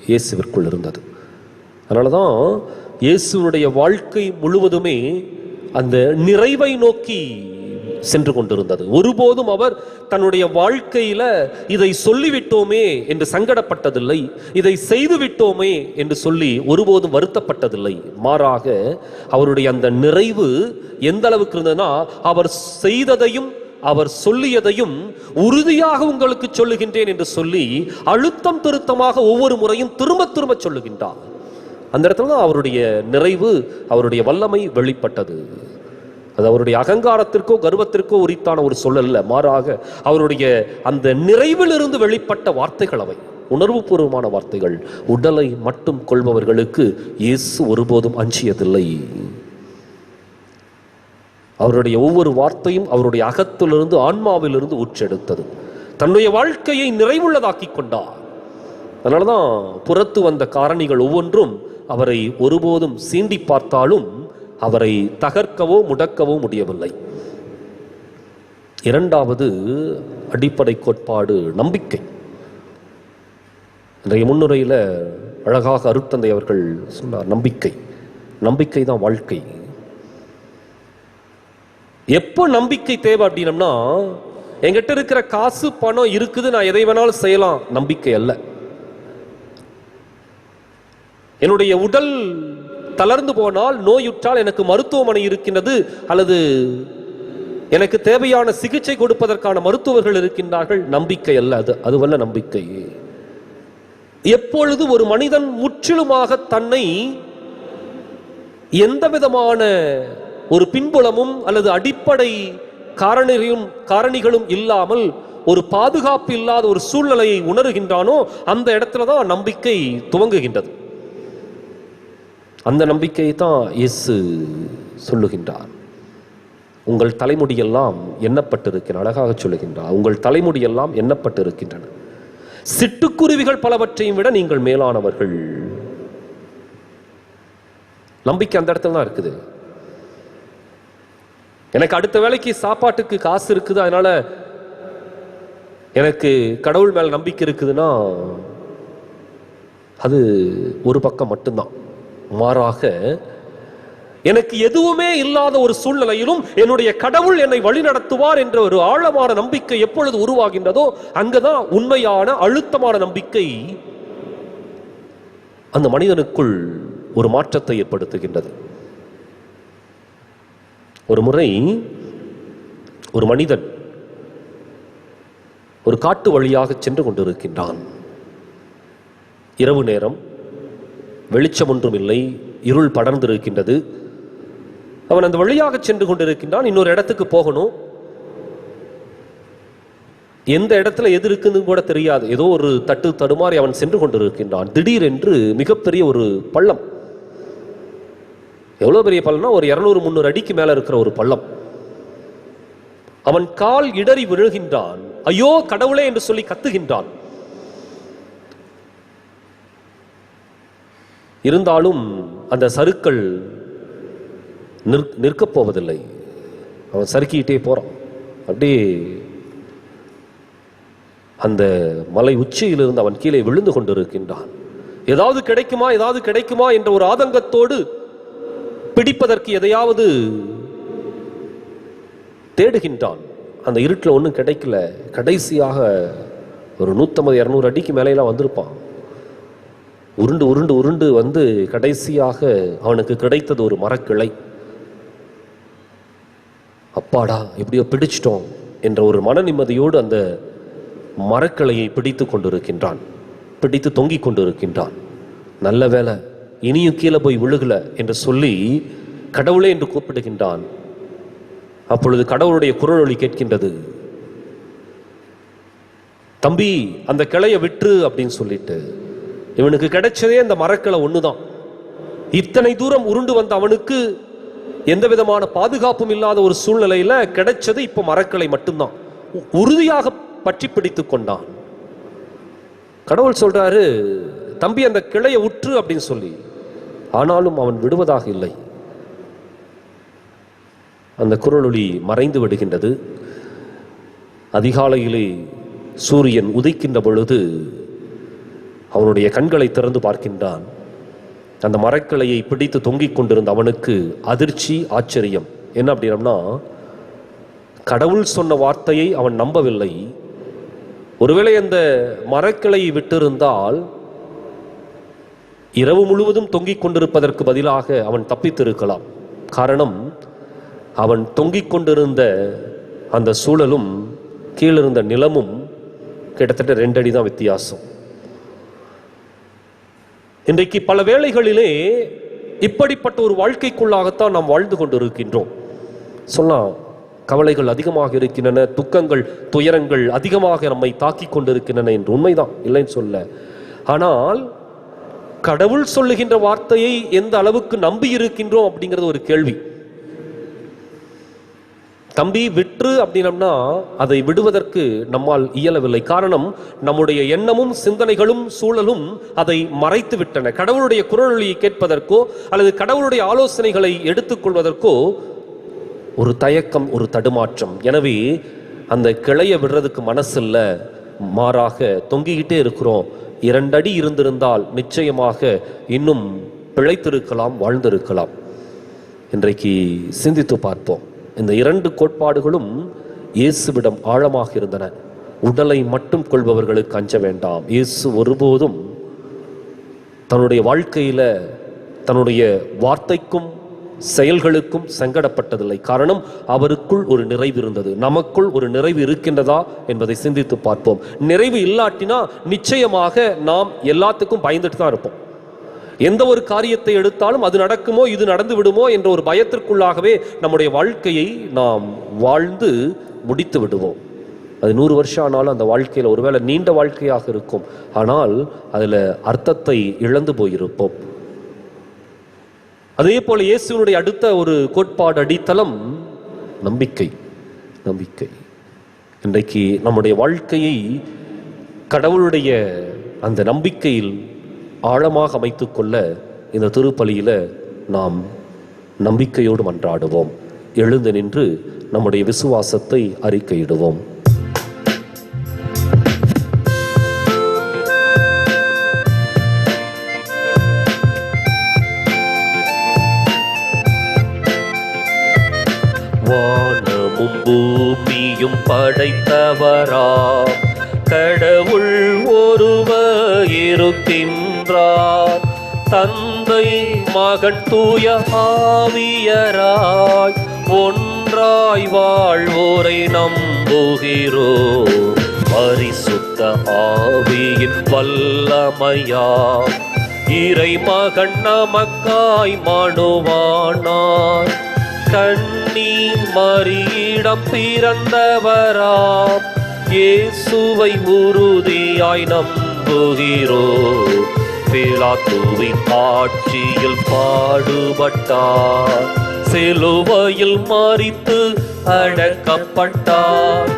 இயேசுவிற்குள் இருந்தது. அதனாலதான் இயேசுனுடைய வாழ்க்கை முழுவதுமே அந்த நிறைவை நோக்கி சென்று கொண்டிருந்தது. ஒருபோதும் அவர் தன்னுடைய வாழ்க்கையில இதை சொல்லிவிட்டோமே என்று சங்கடப்பட்டதில்லை, இதை செய்து விட்டோமே என்று சொல்லி ஒருபோதும் வருத்தப்பட்டதில்லை. மாறாக அவருடைய அந்த நிறைவு எந்த அளவுக்கு இருந்ததுன்னா, அவர் செய்ததையும் அவர் சொல்லியதையும் உறுதியாக உங்களுக்கு சொல்லுகின்றேன் என்று சொல்லி அழுத்தம் திருத்தமாக ஒவ்வொரு முறையும் திரும்ப திரும்ப சொல்லுகின்றார். அந்த இடத்துல தான் அவருடைய நிறைவு, அவருடைய வல்லமை வெளிப்பட்டது. அது அவருடைய அகங்காரத்திற்கோ கர்வத்திற்கோ உரித்தான ஒரு சொல்லல்ல, மாறாக அவருடைய அந்த நிறைவிலிருந்து வெளிப்பட்ட வார்த்தைகள் அவை, உணர்வுபூர்வமான வார்த்தைகள். உடலை மட்டும் கொள்பவர்களுக்கு இயேசு ஒருபோதும் அஞ்சியதில்லை. அவருடைய ஒவ்வொரு வார்த்தையும் அவருடைய அகத்திலிருந்து ஆன்மாவிலிருந்து உற்றெடுத்தது. தன்னுடைய வாழ்க்கையை நிறைவுள்ளதாக்கி கொண்டார். அதனாலதான் புறத்து வந்த காரணிகள் ஒவ்வொன்றும் அவரை ஒருபோதும் சீண்டி பார்த்தாலும் அவரை தகர்க்கவோ முடக்கவோ முடியவில்லை. இரண்டாவது அடிப்படை கோட்பாடு நம்பிக்கை. இன்றைய முன்னுரையில் அழகாக அருட்தந்தை அவர்கள் சொன்னார், நம்பிக்கை. நம்பிக்கை தான் வாழ்க்கை. எப்போ நம்பிக்கை தேவை அப்படின்னம்னா, என்கிட்ட இருக்கிற காசு பணம் இருக்குது, நான் எதை வேணாலும் செய்யலாம், நம்பிக்கை அல்ல. என்னுடைய உடல் தளர்ந்து போனால், நோயுற்றால் எனக்கு மருத்துவமனை இருக்கின்றது, அல்லது எனக்கு தேவையான சிகிச்சை கொடுப்பதற்கான மருத்துவர்கள் இருக்கின்றார்கள், நம்பிக்கை அல்ல. அதுவல்ல நம்பிக்கை. எப்பொழுது ஒரு மனிதன் முற்றிலுமாக தன்னை எந்த விதமான ஒரு பின்புலமும் அல்லது அடிப்படை காரணிகளும் இல்லாமல் ஒரு பாதுகாப்பு இல்லாத ஒரு சூழ்நிலையை உணர்கின்றானோ, அந்த இடத்துல தான் நம்பிக்கை துவங்குகின்றது. அந்த நம்பிக்கையை தான் இயேசு சொல்லுகின்றார். உங்கள் தலைமுடியெல்லாம் எண்ணப்பட்டிருக்கின்றன, அழகாக சொல்லுகின்றார். உங்கள் தலைமுடியெல்லாம் எண்ணப்பட்டிருக்கின்றன, சிட்டுக்குருவிகள் பலவற்றையும் விட நீங்கள் மேலானவர்கள். நம்பிக்கை அந்த இடத்துல தான் இருக்குது. எனக்கு அடுத்த வேளைக்கு சாப்பாட்டுக்கு காசு இருக்குது, அதனால எனக்கு கடவுள் மேல் நம்பிக்கை இருக்குதுன்னா அது ஒரு பக்கம் மட்டும்தான். மாறாக எனக்கு எதுவுமே இல்லாத ஒரு சூழ்நிலையிலும் என்னுடைய கடவுள் என்னை வழிநடத்துவார் என்ற ஒரு ஆழமான நம்பிக்கை எப்பொழுது உருவாகின்றதோ, அங்கதான் உண்மையான அழுத்தமான நம்பிக்கை அந்த மனிதனுக்குள் ஒரு மாற்றத்தை ஏற்படுத்துகின்றது. ஒரு முறை ஒரு மனிதன் ஒரு காட்டு வழியாக சென்று கொண்டிருக்கின்றான். இரவு நேரம், வெளிச்சம் ஒன்றும் இல்லை, இருள் படர்ந்திருக்கின்றது. அவன் அந்த வழியாக சென்று கொண்டிருக்கின்றான். இன்னொரு இடத்துக்கு போகணும். எந்த இடத்துல எது இருக்குன்னு கூட தெரியாது. ஏதோ ஒரு தட்டு தடுமாறி அவன் சென்று கொண்டிருக்கின்றான். திடீரென்று மிகப்பெரிய ஒரு பள்ளம். எவ்வளவு பெரிய பள்ளம்னா ஒரு 200-300 அடிக்கு மேல இருக்கிற ஒரு பள்ளம். அவன் கால் இடறி விழுகின்றான். ஐயோ கடவுளே என்று சொல்லி கத்துகின்றான். இருந்தாலும் அந்த சறுக்கள் நிற்கப் போவதில்லை. அவன் சறுக்கிட்டே போறான். அப்படியே அந்த மலை உச்சியிலிருந்து அவன் கீழே விழுந்து கொண்டிருக்கின்றான். ஏதாவது கிடைக்குமா, ஏதாவது கிடைக்குமா என்ற ஒரு ஆதங்கத்தோடு பிடிப்பதற்கு எதையாவது தேடுகின்றான். அந்த இருட்டில் ஒன்றும் கிடைக்கல. கடைசியாக ஒரு 150-200 அடிக்கு மேலாம் வந்திருப்பான். உருண்டு உருண்டு உருண்டு வந்து கடைசியாக அவனுக்கு கிடைத்தது ஒரு மரக்கிளை. அப்பாடா எப்படியோ பிடிச்சிட்டோம் என்ற ஒரு மன நிம்மதியோடு அந்த மரக்கிளையை பிடித்து கொண்டிருக்கின்றான். பிடித்து தொங்கிக் கொண்டிருக்கின்றான். நல்ல வேலை, இனியும் கீழே போய் விழுகல என்று சொல்லி கடவுளே என்று கூப்பிடுகின்றான். அப்பொழுது கடவுளுடைய குரல் ஒலி கேட்கின்றது, தம்பி அந்த கிளையை விற்று அப்படின்னு சொல்லிட்டு. இவனுக்கு கிடைச்சதே அந்த மரக்கிளை ஒண்ணுதான். இத்தனை தூரம் உருண்டு வந்த அவனுக்கு எந்த விதமான பாதுகாப்பும் இல்லாத ஒரு சூழ்நிலையில கிடைச்சது இப்ப மரக்கிளை மட்டும்தான். உறுதியாக பற்றி பிடித்துக் கொண்டான். கடவுள் சொல்றாரு, தம்பி அந்த கிளையை உற்று அப்படின்னு சொல்லி. ஆனாலும் அவன் விடுவதாக இல்லை. அந்த குரலொலி மறைந்து விடுகின்றது. அதிகாலையிலே சூரியன் உதிக்கின்ற பொழுது அவனுடைய கண்களை திறந்து பார்க்கின்றான். அந்த மரக்கிளையை பிடித்து தொங்கிக் கொண்டிருந்த அவனுக்கு அதிர்ச்சி, ஆச்சரியம். என்ன அப்படின்னா, கடவுள் சொன்ன வார்த்தையை அவன் நம்பவில்லை. ஒருவேளை அந்த மரக்கிளையை விட்டிருந்தால் இரவு முழுவதும் தொங்கிக் கொண்டிருப்பதற்கு பதிலாக அவன் தப்பித்திருக்கலாம். காரணம், அவன் தொங்கிக் கொண்டிருந்த அந்த சூழலும் கீழிருந்த நிலமும் கிட்டத்தட்ட 2 அடி தான் வித்தியாசம். இன்றைக்கு பல வேளைகளிலே இப்படிப்பட்ட ஒரு வாழ்க்கைக்குள்ளாகத்தான் நாம் வாழ்ந்து கொண்டிருக்கின்றோம். சொல்லலாம், கவலைகள் அதிகமாக இருக்கின்றன, துக்கங்கள் துயரங்கள் அதிகமாக நம்மை தாக்கி கொண்டிருக்கின்றன என்று. உண்மைதான், இல்லைன்னு சொல்ல. ஆனால் கடவுள் சொல்லுகின்ற வார்த்தையை எந்த அளவுக்கு நம்பி இருக்கின்றோம் அப்படிங்கிறது ஒரு கேள்வி. தம்பி விற்று அப்படின்னம்னா அதை விடுவதற்கு நம்மால் இயலவில்லை. காரணம், நம்முடைய எண்ணமும் சிந்தனைகளும் சூழலும் அதை மறைத்து விட்டன. கடவுளுடைய குரலொலியை கேட்பதற்கோ அல்லது கடவுளுடைய ஆலோசனைகளை எடுத்துக்கொள்வதற்கோ ஒரு தயக்கம், ஒரு தடுமாற்றம். எனவே அந்த கிளையை விடுறதுக்கு மனசில்ல, மாறாக தொங்கிக்கிட்டே இருக்கிறோம். 2 அடி இருந்திருந்தால் நிச்சயமாக இன்னும் பிழைத்திருக்கலாம், வாழ்ந்திருக்கலாம். இன்றைக்கு சிந்தித்து பார்ப்போம். இந்த 2 கோட்பாடுகளும் இயேசுவிடம் ஆழமாக இருந்தன. உடலை மட்டும் கொள்பவர்களுக்கு அஞ்ச வேண்டாம். இயேசு ஒருபோதும் தன்னுடைய வாழ்க்கையில தன்னுடைய வார்த்தைக்கும் செயல்களுக்கும் சங்கடப்பட்டதில்லை. காரணம், அவருக்குள் ஒரு நிறைவு இருந்தது. நமக்குள் ஒரு நிறைவு இருக்கின்றதா என்பதை சிந்தித்து பார்ப்போம். நிறைவு இல்லாட்டினா நிச்சயமாக நாம் எல்லாத்துக்கும் பயந்துட்டு தான் இருப்போம். எந்த ஒரு காரியத்தை எடுத்தாலும் அது நடக்குமோ, இது நடந்து விடுமோ என்ற ஒரு பயத்திற்குள்ளாகவே நம்முடைய வாழ்க்கையை நாம் வாழ்ந்து முடித்து விடுவோம். அது 100 வருஷம் ஆனாலும் அந்த வாழ்க்கையில் ஒருவேளை நீண்ட வாழ்க்கையாக இருக்கும், ஆனால் அதில் அர்த்தத்தை இழந்து போயிருப்போம். அதே போல இயேசுவினுடைய அடுத்த ஒரு கோட்பாடு அடித்தளம் நம்பிக்கை. நம்பிக்கை. இன்றைக்கு நம்முடைய வாழ்க்கையை கடவுளுடைய அந்த நம்பிக்கையில் ஆழமாக அமைத்துக் கொள்ள இந்த திருப்பலியில நாம் நம்பிக்கையோடு மன்றாடுவோம். எழுந்து நின்று நம்முடைய விசுவாசத்தை அறிக்கையிடுவோம். வானமும் பூமியும் படைத்தவரா கடவுள் ஒருவர் இருக்கின்றார். தந்தை மகன் தூய ஆவியராய் ஒன்றாய் வாழ்வோரை நம்புகிறோம். பரிசுத்த ஆவியின் வல்லமையா இறை மகன் நமக்காய் மனுவானார். கண்ணி மரியிடம் பிறந்தவராம் இயேசுவை உறுதியாய் நம்புகிறோம். பிலாத்துவின் ஆட்சியில் பாடுபட்டார், சிலுவையில் மரித்து அடக்கப்பட்டார்.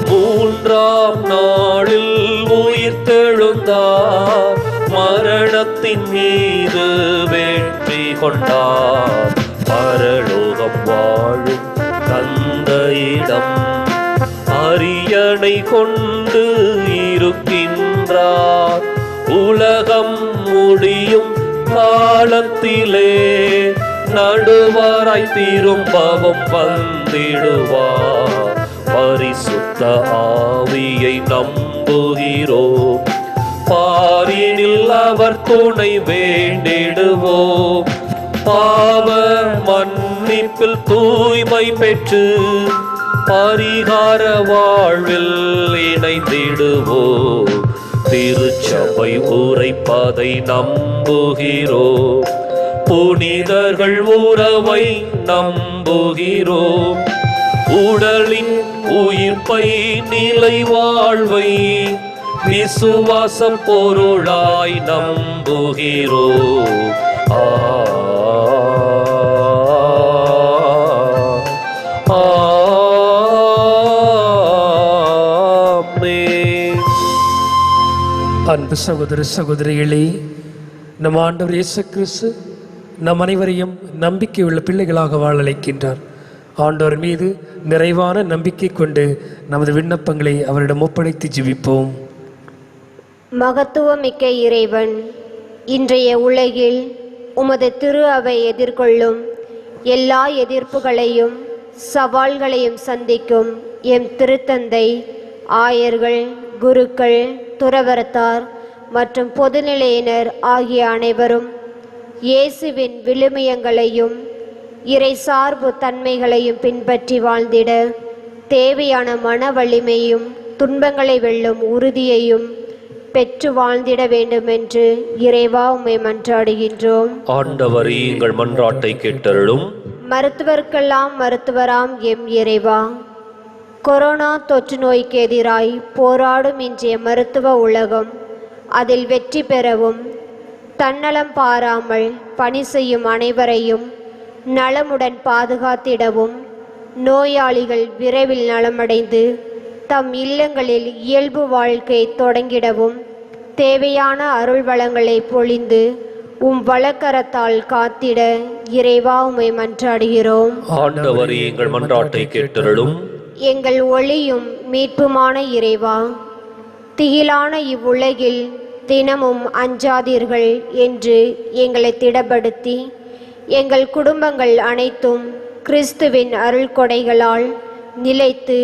3ஆம் நாளில் உயிர்த்தெழுந்தார், மரணத்தின் மீது வெற்றி கொண்டார். பரலோகம் வாழும் தந்தையிடம் அரியணை கொண்டு இருக்கின்றார். உலகம் முடியும் காலத்திலே நடுவராய் திரும்பவும் வந்திடுவார். பரிசுத்த ஆவியை நம்புகிறோம், பாரினில் அவர் துணை வேண்டிடுவோம். பாவ மன்னிப்பில் தூய்மை பெற்று பரிகார வாழ்வில் இணைந்திடுவோம். திருச்சபை உரைப்பதை நம்புகிறோம், புனிதர்கள் உறவை நம்புகிறோம். உடலின் உயிர்ப்பை நிலை வாழ்வை விசுவாசம் பொருளாய் நம்புகிறோம். அன்பு சகோதர சகோதரிகளே, நம் ஆண்டவர் இயேசு கிறிஸ்து நம் அனைவரையும் நம்பிக்கையுள்ள பிள்ளைகளாக வாழ அழைக்கின்றார். ஆண்டவர் மீது நிறைவான நம்பிக்கை கொண்டு நமது விண்ணப்பங்களை அவரிடம் ஒப்படைத்து ஜெபிப்போம். மகத்துவமிக்க இறைவன், இன்றைய உலகில் உமது திரு அவை எதிர்கொள்ளும் எல்லா எதிர்ப்புகளையும் சவால்களையும் சந்திக்கும் எம் திருத்தந்தை, ஆயர்கள், குருக்கள், துறவரத்தார் மற்றும் பொதுநிலையினர் ஆகிய அனைவரும் இயேசுவின் விழுமியங்களையும் இறை சார்பு தன்மைகளையும் பின்பற்றி வாழ்ந்திட தேவையான மன வலிமையும் துன்பங்களை வெல்லும் உறுதியையும் பெற்று வாழ்ந்திட வேண்டும் என்று இறைவா உம்மை மன்றாடுகின்றோம். ஆண்டவரே, எங்கள் மன்றாட்டை கேட்டருளும். மருத்துவர்க்கெல்லாம் மருத்துவராம் எம் இறைவா, கொரோனா தொற்று நோய்க்கு எதிராய் போராடும் இன்றைய மருத்துவ உலகம் அதில் வெற்றி பெறவும், தன்னலம் பாராமல் பணி செய்யும் அனைவரையும் நலமுடன் பாதுகாத்திடவும், நோயாளிகள் விரைவில் நலமடைந்து தம் இல்லங்களில் இயல்பு வாழ்க்கை தொடங்கிடவும் தேவையான அருள் வளங்களை பொழிந்து உம் வலக்கரத்தால் காத்திட இறைவா உம்மை மன்றாடுகிறோம். ஆண்டவரே, எங்கள் மன்றாட்டை கேட்டருளும். எங்கள் ஒளியும் மீட்புமான இறைவா, திகிலான இவ்வுலகில் தினமும் அஞ்சாதீர்கள் என்று எங்களை திடப்படுத்தி எங்கள் குடும்பங்கள் அனைத்தும் கிறிஸ்துவின் அருள் கொடைகளால் நிலைத்து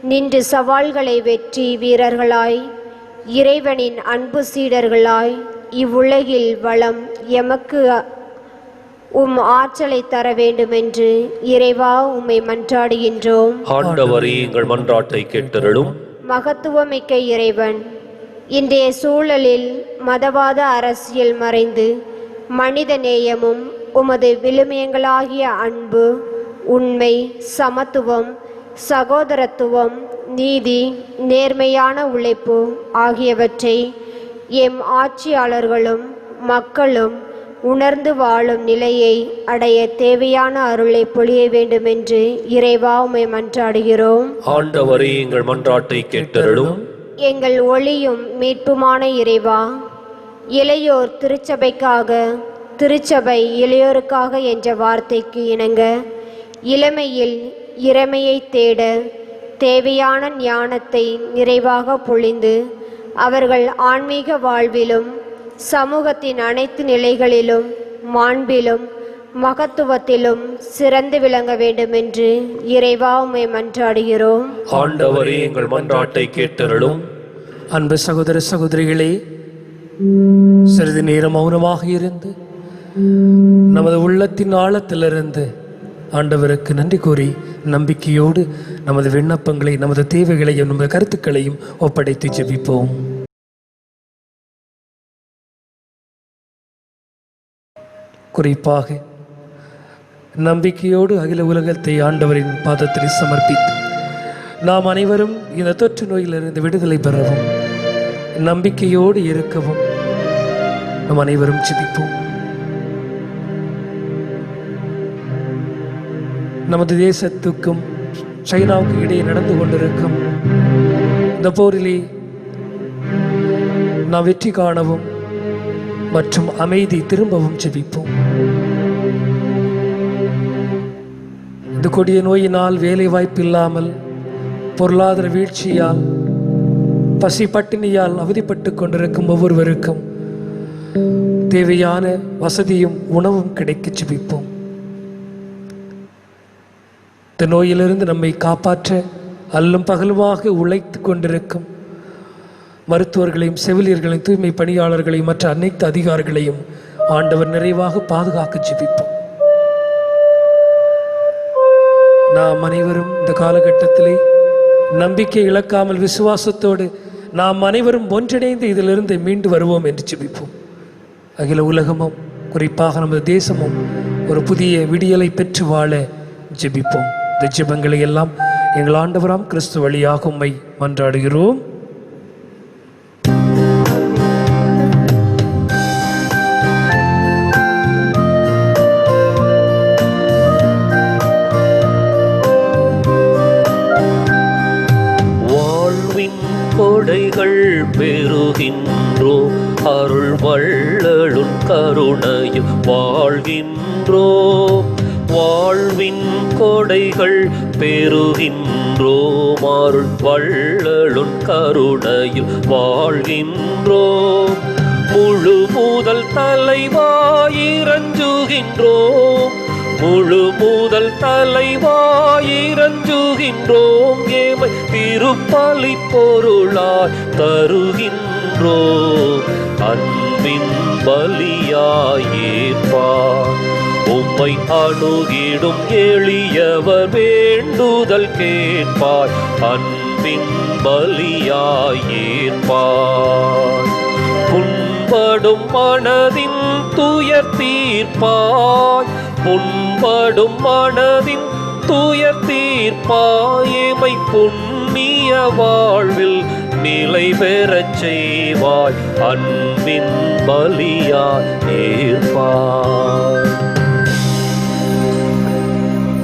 நின்று சவால்களை வெற்றி வீரர்களாய், இறைவனின் அன்பு சீடர்களாய் இவ்வுலகில் வளம் எமக்கு உம் ஆற்றலை தர வேண்டுமென்று இறைவா உம்மை மன்றாடுகின்றோம். ஆண்டவரே, எங்கள் மன்றாட்டை கேட்டருளும். மகத்துவமிக்க இறைவன், இன்றைய சூழலில் மதவாத அரசியல் மறைந்து மனித நேயமும் உமது விழுமியங்களாகிய அன்பு, உண்மை, சமத்துவம், சகோதரத்துவம், நீதி, நேர்மையான உழைப்பு ஆகியவற்றை எம் ஆட்சியாளர்களும் மக்களும் உணர்ந்து வாழும் நிலையை அடைய தேவையான அருளை பொழிய வேண்டுமென்று இறைவா உம்மை மன்றாடுகிறோம். ஆண்டவரே, எங்கள் மன்றாட்டை கேட்டருளும். எங்கள் ஒளியும் மீட்புமான இறைவா, இளையோர் திருச்சபைக்காக, திருச்சபை இளையோருக்காக என்ற வார்த்தைக்கு இணங்க இளமையில் இறைமையை தேட தேவையான ஞானத்தை நிறைவாக பொழிந்து அவர்கள் ஆன்மீக வாழ்விலும் சமூகத்தின் அனைத்து நிலைகளிலும் மாண்பிலும் மகத்துவத்திலும் சிறந்து விளங்க வேண்டுமென்று இறைவா உம்மை மன்றாடுகிறோம். ஆண்டவரே, எங்கள் மன்றாட்டை கேட்டருளும். அன்பு சகோதர சகோதரிகளே, சிறிது நேரம் மௌனமாக இருந்து நமது உள்ளத்தின் ஆழத்திலிருந்து ஆண்டவருக்கு நன்றி கூறி நம்பிக்கையோடு நமது விண்ணப்பங்களை, நமது தேவைகளையும் நமது கருத்துக்களையும் ஒப்படைத்து ஜெபிப்போம். குறிப்பாக நம்பிக்கையோடு அகில உலகத்தை ஆண்டவரின் பாதத்தில் சமர்ப்பித்து நாம் அனைவரும் இந்த தொற்று நோயிலிருந்து விடுதலை பெறவும் நம்பிக்கையோடு இருக்கவும் நம் அனைவரும் ஜெபிப்போம். நமது தேசத்துக்கும் சைனாவுக்கும் இடையே நடந்து கொண்டிருக்கும் இந்த போரிலே நாம் வெற்றி காணவும் மற்றும் அமைதி திரும்பவும் ஜெபிப்போம். இந்த கொடிய நோயினால் வேலை வாய்ப்பு இல்லாமல், பொருளாதார வீழ்ச்சியால், பசி பட்டினியால் அவதிப்பட்டு கொண்டிருக்கும் ஒவ்வொருவருக்கும் தேவையான வசதியும் உணவும் கிடைக்க ஜெபிப்போம். இந்த நோயிலிருந்து நம்மை காப்பாற்ற அல்லும் பகலுமாக உழைத்து கொண்டிருக்கும் மருத்துவர்களையும், செவிலியர்களையும், தூய்மை பணியாளர்களையும், மற்ற அனைத்து அதிகாரிகளையும் ஆண்டவர் நிறைவாக பாதுகாக்க ஜெபிப்போம். நாம் அனைவரும் இந்த காலகட்டத்திலே நம்பிக்கை இழக்காமல் விசுவாசத்தோடு நாம் அனைவரும் ஒன்றிணைந்து இதிலிருந்து மீண்டு வருவோம் என்று ஜெபிப்போம். அகில உலகமும் குறிப்பாக நமது தேசமும் ஒரு புதிய விடியலை பெற்று வாழ ஜெபிப்போம். இந்த ஜெபங்களை எல்லாம் எங்கள் ஆண்டவராம் கிறிஸ்து வழியாக உம்மை மன்றாடுகிறோம். வாழ்வின் கொடைகள் பெறுகின்றோ, அருள் வள்ளலுன் கருணையும் வாழ்கின்றோ. வாழ்வின் கொடைகள் பெறுகின்றோம், அருள் வள்ளலுன் கருணையில் வாழ்கின்றோம். முழு முதல் தலைவாயிரஞ்சுகின்றோம், முழு முதல் தலைவாயிரஞ்சுகின்றோம், ஏமை திருப்பலி பொருளாய் தருகின்றோம். அன்பின் பலியாயேற்பார் உம்மை அணுகிடும் எளியவர் வேண்டுதல் கேட்பாய். அன்பின் பலியாயேற்பாய் புண்படும் மனதின் துயர் தீர்ப்பாய். புண்படும் மனதின் துயர் தீர்ப்பாய். எமை புண்ணிய வாழ்வில் நிலை பெறச் செய்வாய். அன்பின் பலியாய் ஏற்பாய்.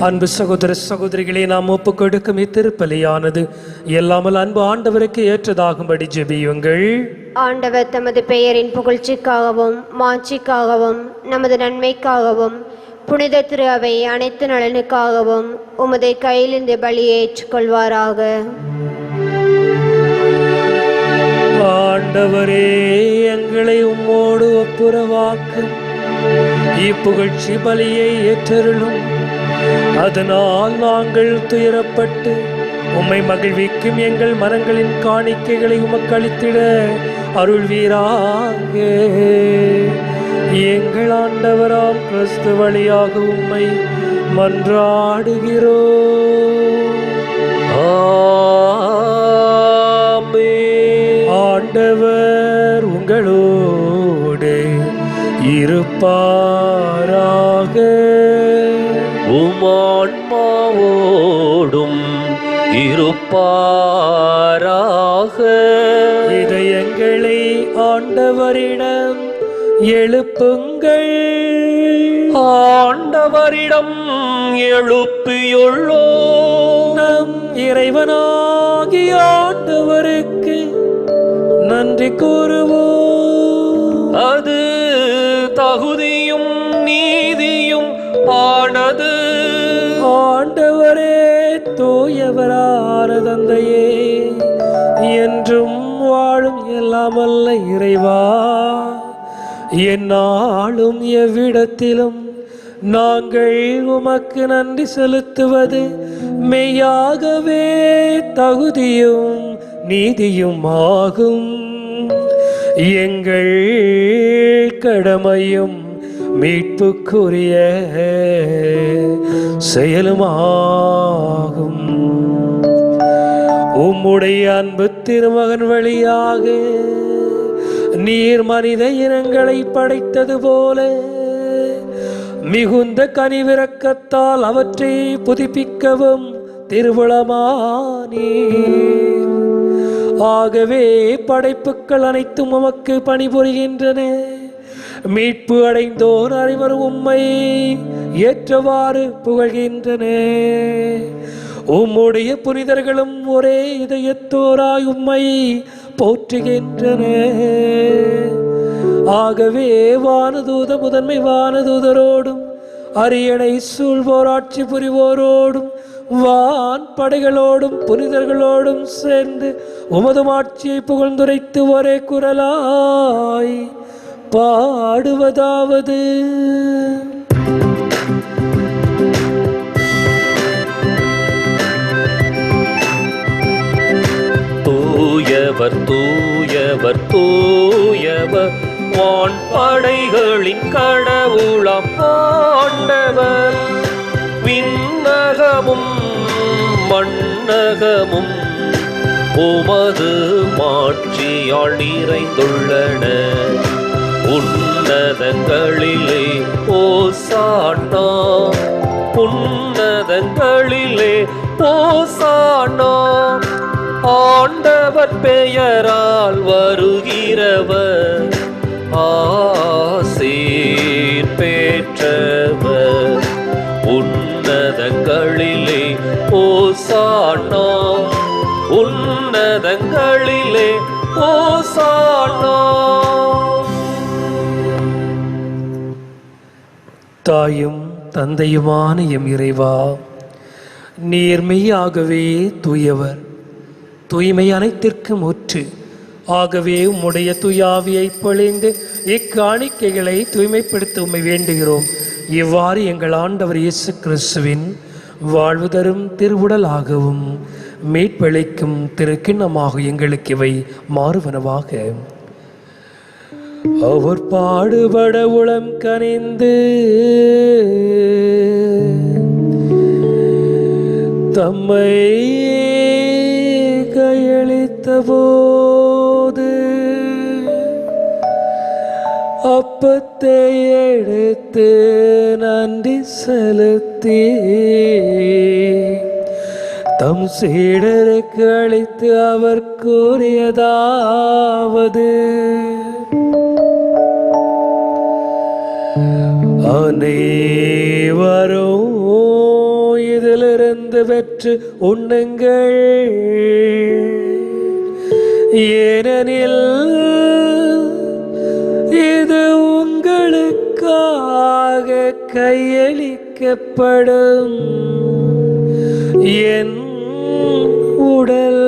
அன்பு சகோதர சகோதரிகளே, நாம் ஒப்புக் கொடுக்கும் இத்திருப்பலியானது எல்லாமல் அன்பு ஆண்டவருக்கு ஏற்றதாகும்படி ஜெபியுங்கள். ஆண்டவர் தமது பெயரின் புகழ்ச்சிக்காகவும் மாட்சிக்காகவும் நமது நன்மைக்காகவும் புனித திரு அவை அனைத்து நலனுக்காகவும் உமது கையில் இந்த பலியை ஏற்றுக்கொள்வாராக. ஆண்டவரே, எங்களை உம்மோடு ஒப்புரவாக்கும் இப்புகழ்ச்சி பலியை ஏற்றருளும். அதனால் நாங்கள் துயரப்பட்டு உம்மை மகிழ்விக்கும் எங்கள் மனங்களின் காணிக்கைகளை உமக்கு அளித்திட அருள்வீராக. எங்கள் ஆண்டவராம் கிறிஸ்து வழியாக உம்மை மன்றாடுகிறோம். ஆமென். ஆண்டவர் உங்களோடு இருப்பாராக. உமான்மாவோடும் இருப்பாராக. இதயங்களை ஆண்டவரிடம் எழுப்புங்கள். ஆண்டவரிடம் எழுப்பியுள்ளோ நம் இறைவனாகிய ஆண்டவருக்கு நன்றி கூறுவோம். அது தகுதியும் நீதியும் ஆனது. ஆண்டவரே, தூயவரான தந்தையே, என்றும் வாழும் எல்லாமல்ல இறைவா, எந்நாளும் எவ்விடத்திலும் நாங்கள் உமக்கு நன்றி செலுத்துவது மெய்யாகவே தகுதியும் நீதியும் ஆகும். எங்கள் கடமையும் மீட்புக்குரிய செயலுமாகும். உம்முடைய அன்பு திருமகன் வழியாக நீர் மனித இனங்களை படைத்தது போல மிகுந்த கனிவிரக்கத்தால் அவற்றை புதுப்பிக்கவும் திருவுளமானீர். ஆகவே படைப்புக்கள் அனைத்தும் உமக்கு பணிபுரிகின்றன. மீட்பு அடைந்தோர் அனைவரும் உம்மை ஏற்றவாறு புகழ்கின்றன. உம்முடைய புனிதர்களும் ஒரே இதயத்தோராய் உம்மை போற்றுகின்றன. ஆகவே வானதூத முதன்மை வானதூதரோடும் அரியணை சூழ்வோர் ஆட்சி புரிவோரோடும் வான் படைகளோடும் புனிதர்களோடும் சேர்ந்து உமது ஆட்சியை புகழ்ந்துரைத்து ஒரே குரலாய் பாடுவதாவது: தூயவர் தூயவர் தூயவர் வான் படைகளின் கடவுளாம் ஆண்டவர். விண்ணகமும் மண்ணகமும் உமது மாட்சியால் நிறைந்துள்ளன. உன்னதங்களிலே ஓசானா, உன்னதங்களிலே ஓசானா. ஆண்டவர் பெயரால் வருகிறவர் ஆசீர் பெற்றவர். உன்னதங்களிலே ஓசானா, உன்னதங்களிலே ஓசானா. தாயும் தந்தையுமான எம் இறைவா, நீர் மெய்யாகவே தூயவர், தூய்மை அனைத்திற்கும் ஊற்று. ஆகவே உம்முடைய தூயாவியை பொழிந்து இக்காணிக்கைகளை தூய்மைப்படுத்த உம்மை வேண்டுகிறோம். இவ்வாறு எங்கள் ஆண்டவர் இயேசு கிறிஸ்துவின் வாழ்வு தரும் திருவுடலாகவும் மீட்பளிக்கும் திருக்கிண்ணமாக எங்களுக்கு இவை மாறுவனவாக. அவர் பாடுபட உளம் கனிந்து தம்மை கையளித்த போது அப்பத்தை எடுத்து நன்றி செலுத்தி தம் சீடருக்கு அளித்து அவர் கூறியதாவது: அனைவரும் இதிலிருந்து பெற்று உண்ணுங்கள், ஏனெனில் இது உங்களுக்காக கையளிக்கப்படும் என் உடல்.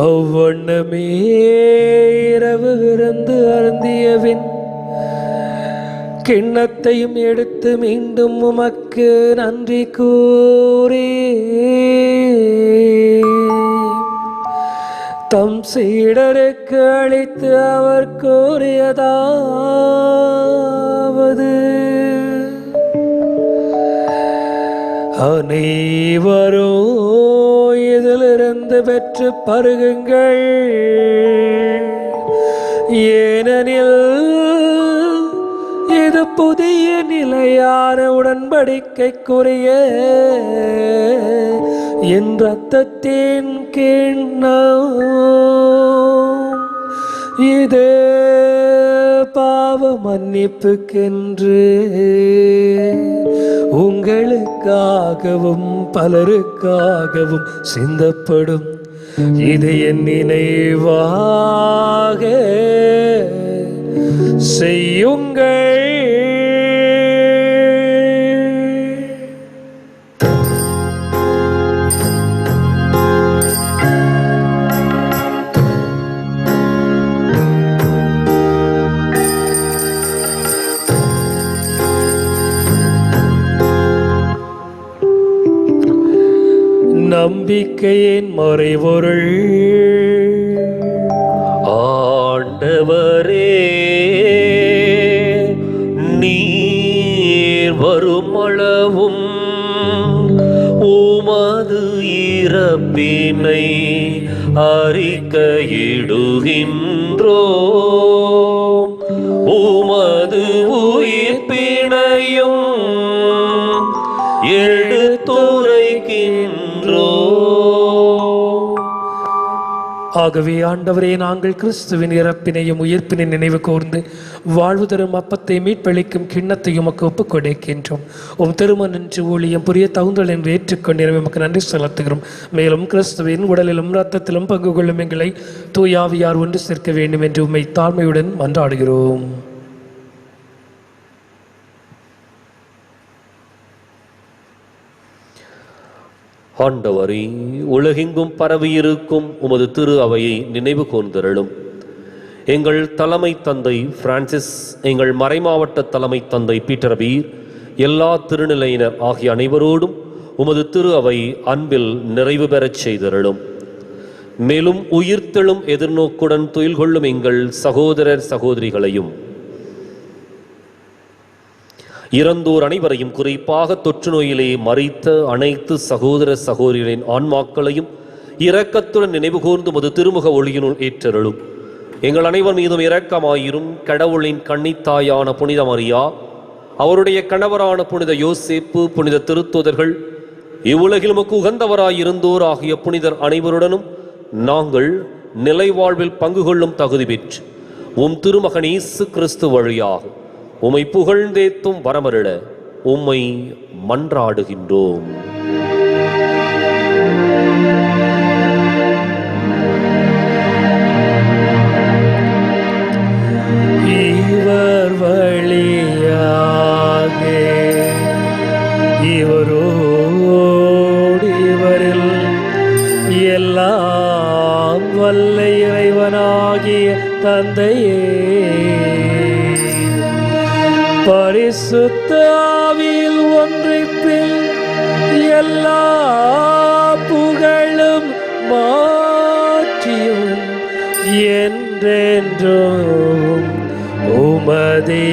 அவ்வண்ணமே இரவு விருந்து அருந்தியவின் கிண்ணத்தையும் எடுத்து மீண்டும் உமக்கு நன்றி கூறி தம் சீடருக்கு அளித்து அவர் கூறியதாவது: அனைவரும் இதிலிருந்து பெற்று பருகுங்கள், ஏனெனில் இது புதிய நிலையான உடன்படிக்கைக்குரிய என் இரத்தத்தின் கிண்ணம். இது பாவ மன்னிப்புக்கென்று உங்களுக்காகவும் பலருக்காகவும் சிந்தப்படும். இது என் நினைவாக செய்யுங்கள். நம்பிக்கையின் மறைபொருள். ஆண்டவரே, நீர் வருமளவும் உமது இறப்பினை அறிக்கையிடுகின்றோம், உமது உயிர்ப்பினையும் எடுத்துரைக்கின்றோம். ஆகவே ஆண்டவரே, நாங்கள் கிறிஸ்துவின் இறப்பினையும் உயிர்ப்பினை நினைவு கூர்ந்து வாழ்வு தரும் அப்பத்தை மீட்பளிக்கும் கிண்ணத்தையும் உமக்கு ஒப்புக் கொடுக்கின்றோம். உம் திருமணன்று ஊழியம் புரிய தகுந்தல் என்று ஏற்றுக்கொண்டு உமக்கு நன்றி செலுத்துகிறோம். மேலும் கிறிஸ்துவின் உடலிலும் இரத்தத்திலும் பங்கு கொள்ளும் எங்களை தூயாவியார் ஒன்று சேர்க்க வேண்டும் என்று உம்மை தாழ்மையுடன் மன்றாடுகிறோம். ஆண்டவரே, உலகெங்கும் பரவியிருக்கும் உமது திரு அவையை நினைவு கூர்ந்தருளும். எங்கள் தலைமை தந்தை பிரான்சிஸ், எங்கள் மறைமாவட்ட தலைமை தந்தை பீட்டர் பீர், எல்லா திருநிலையினர் ஆகிய அனைவரோடும் உமது திரு அவை அன்பில் நிறைவு பெறச் செய்தருளும். மேலும் உயிர்த்தெழும் எதிர்நோக்குடன் துயில் கொள்ளும் எங்கள் சகோதரர் சகோதரிகளையும், இறந்தோர் அனைவரையும், குறிப்பாக தொற்று நோயிலே மரித்த அனைத்து சகோதர சகோதரிகளின் ஆன்மாக்களையும் இரக்கத்துடன் நினைவு கூர்ந்து உமது திருமுக ஒளியினுள் ஏற்றருளும். எங்கள் அனைவர் மீதும் இரக்கமாயிரும். கடவுளின் கன்னித்தாயான புனித மரியா, அவருடைய கணவரான புனித யோசேப்பு, புனித திருத்தூதர்கள், இவ்வுலகில் உமக்கு உகந்தவராயிருந்தோர் ஆகிய புனிதர் அனைவருடனும் நாங்கள் நிலைவாழ்வில் பங்கு கொள்ளும் தகுதி பெற்று உம் திருமகன் இயேசு கிறிஸ்து வழியாக உம்மை புகழ்ந்தேத்தும் வரமருள உம்மை மன்றாடுகின்றோம். பரிசுத்த ஆவியில் ஒன்றிப்பில் எல்லா புகழும் மாற்றியும் என்றென்றும் உமதே.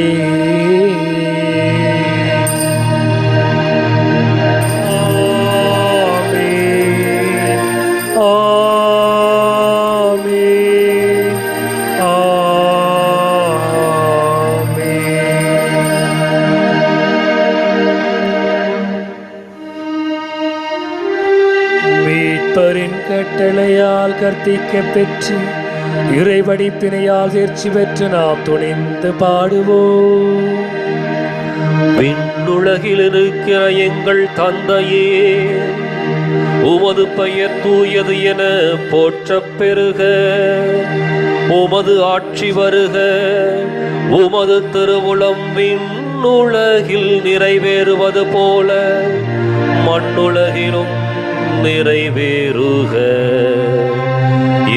மீட்பரின் கட்டளையால் கற்பிக்க பெற்று இறைவடிப்பினையால் தேர்ச்சி பெற்று நாம் துணிந்து பாடுவோம். விண்ணுலகில் இருக்கிற எங்கள் தந்தையே, உமது பெயர் தூயது என போற்றப் பெறுக. உமது ஆட்சி வருக. உமது திருவுளம் விண்ணுலகில் நிறைவேறுவது போல மண்ணுலகிலும் நிறைவேறுக.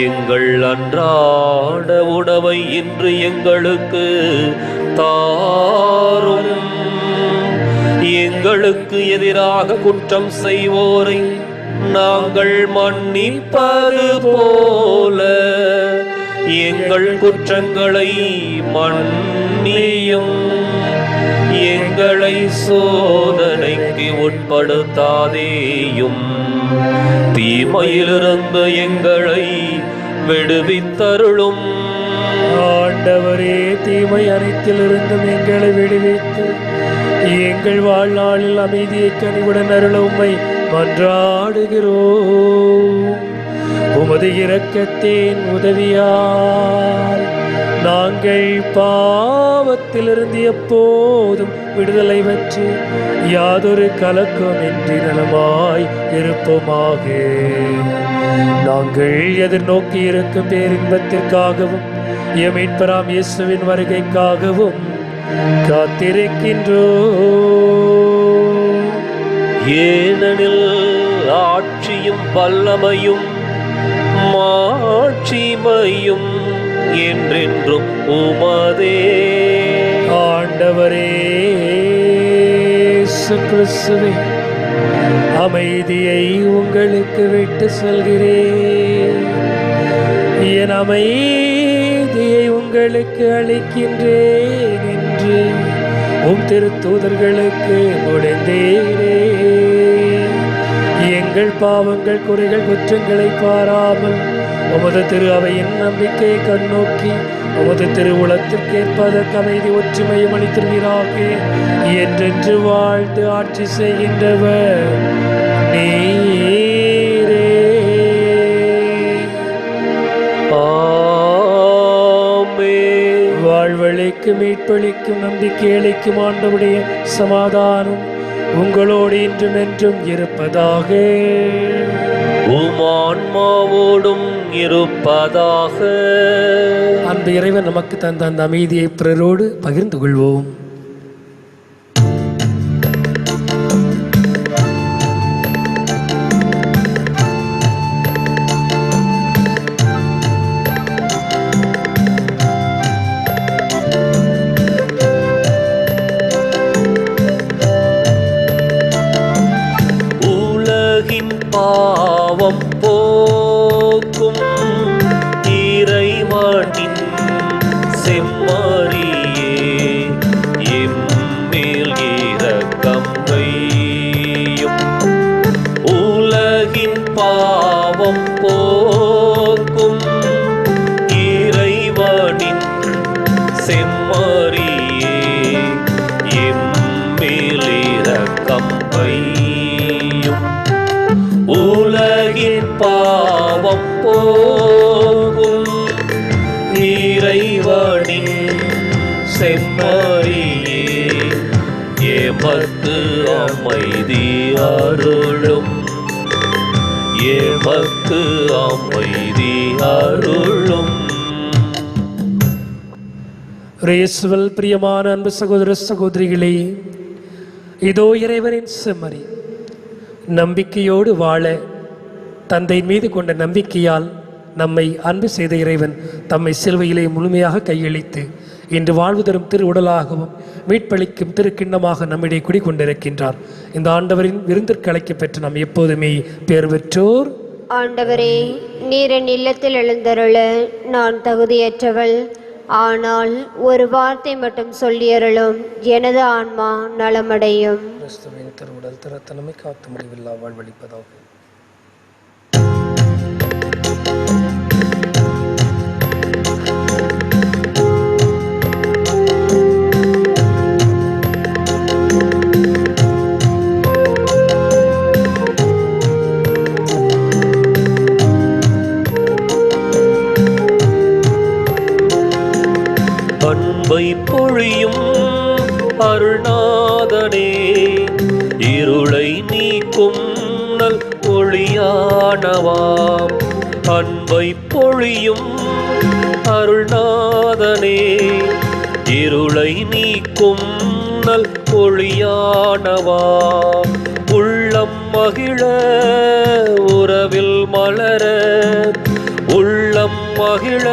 எங்கள் அன்றாட உணவை இன்று எங்களுக்கு தாரும். எங்களுக்கு எதிராக குற்றம் செய்வோரை நாங்கள் மன்னிப்பது போல எங்கள் குற்றங்களை மன்னியும். எங்களை சோதனைக்கு உட்படுத்தாதேயும், தீமையிலிருந்து எங்களை விடுவித்தருளும். ஆண்டவரே, தீமை அனைத்திலிருந்தும் எங்களை விடுவித்து எங்கள் வாழ்நாளில் அமைதியை கனிவுடன் அருள உம்மை மன்றாடுகிறோம். உமது இரக்கத்தின் உதவியால் நாங்கள் பாவத்திலிருந்து எப்போதும் விடுதலை பெற்று யாதொரு கலக்கமின்றி நலமாய் இருப்போமாக. நாங்கள் எதிர்நோக்கி இருக்கும் பேரின்பத்திற்காகவும் எம் மீட்பராம் இயேசுவின் வருகைக்காகவும் காத்திருக்கின்றோம். ஏனெனில் ஆட்சியும் வல்லமையும் மாட்சிமையும் என்றென்றும் உமதே. ஆண்டவரே இயேசு கிறிஸ்துவே, அமைதியை உங்களுக்கு விட்டு செல்கிறேன். என் அமைதியை உங்களுக்கு அளிக்கின்றேன் என்று உம் திருத்தூதர்களுக்கு முடிந்தேனே. எங்கள் பாவங்கள், குறைகள், குற்றங்களை பாராமல் உமது திரு அவையின் நம்பிக்கையை கண்ணோக்கி உமது திருவுளத்திற்கேற்ப அதற்கு அமைதி ஒற்றுமையும் அளித்திருவீராக. என்றென்று வாழ்ந்து ஆட்சி செய்கின்றவர் நீரே. ஆமென். வாழ்வழிக்கும், மீட்பளிக்கும், நம்பிக்கை அளிக்கும் ஆண்டவருடைய சமாதானம் உங்களோடு இன்றும் என்றும் இருப்பதாக. உம் ஆன்மாவோடும் இருப்பதாக. அன்பு இறைவன் நமக்கு தந்த அந்த அமைதியை பிறரோடு பகிர்ந்து கொள்வோம். பாவம் போக்கும் இறைவனின் செம்மறியே, எம்மேல் இரக்கம் வையும். உலகின் பாவம் போக்கும் இறைவனின் செம்மறியே, எம்மேல் இரக்கம் வையும். உலகின் பாவம் போகும் இறைவனின் செம்மறியே, எமக்கு அமைதி அருளும். எமக்கு அமைதி அருளும். இயேசுவில் பிரியமான அன்பு சகோதர சகோதரிகளே, இதோ இறைவனின் செம்மறி. நம்பிக்கையோடு வாழ தந்தை மீது கொண்ட நம்பிக்கையால் நம்மை அன்பு செய்த இறைவன் தம்மை சிலுவையிலே முழுமையாக கையளித்து இன்று வாழ்வு தரும் திரு உடலாகவும் மீட்பளிக்கும் திரு கிண்ணமாக நம்மிடையே குடிக்கொண்டிருக்கின்றார். இந்த ஆண்டவரின் விருந்திற்கு அழைக்கப் பெற்று நாம் எப்போதுமே பேர் பெற்றோர். ஆண்டவரே, நீர் என் இல்லத்தில் எழுந்தருள நான் தகுதியற்றவள். ஆனால் ஒரு வார்த்தை மட்டும் சொல்லியருளும், எனது ஆன்மா நலமடையும். கிறிஸ்துவின் திருவுடல் திறத்தனமை காத்து முடிவில்லா வாழ்வளிப்பதாக. அன்பை பொழியும் அருள்நாதனே, இருளை நீக்கும் நல் ஒளியானவாம். அன்பை பொழியும் அருள்நாதனே, இருளை நீக்கும் நல் ஒளியானவாம். உள்ளம் மகிழ உறவில் மலர, உள்ளம் மகிழ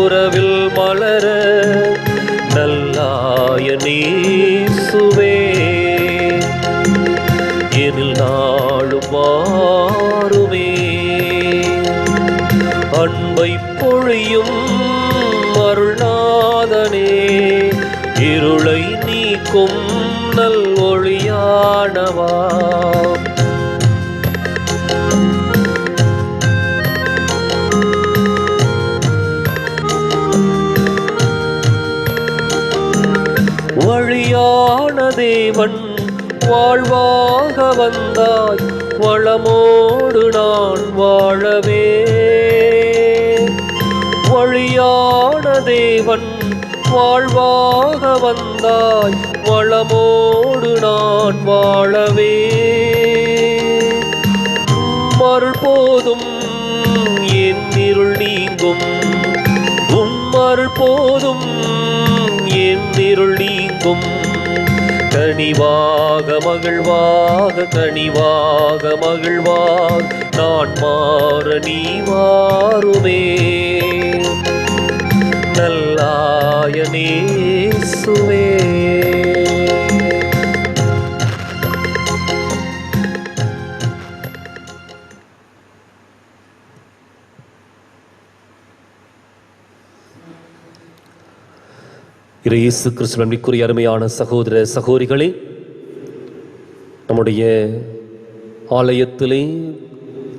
உறவில் மலர, நல்லாயனேசுவே எனில் நாளும் வாருமே. அன்பை பொழியும் அருள்நாதனே, இருளை நீக்கும் நல் ஒளியானவா. வழியான தேவன் வாழ்வாக வந்தாய், வளமோடு நான் வாழவே. வழியான தேவன் வாழ்வாக வந்தாய், வளமோடு நான் வாழவே. மருள் போதும் என் இருள் நீங்கும், உம்மருள் போதும் என் இருள் நீங்கும். கனிவாக மகிழ்வாக கனிவாக மகிழ்வாக நான் மாற நீ வாருமே. நல்லாயனேசுவே இயேசு கிறிஸ்துவின் அருமையான சகோதர சகோதரிகளே, நம்முடைய ஆலயத்திலே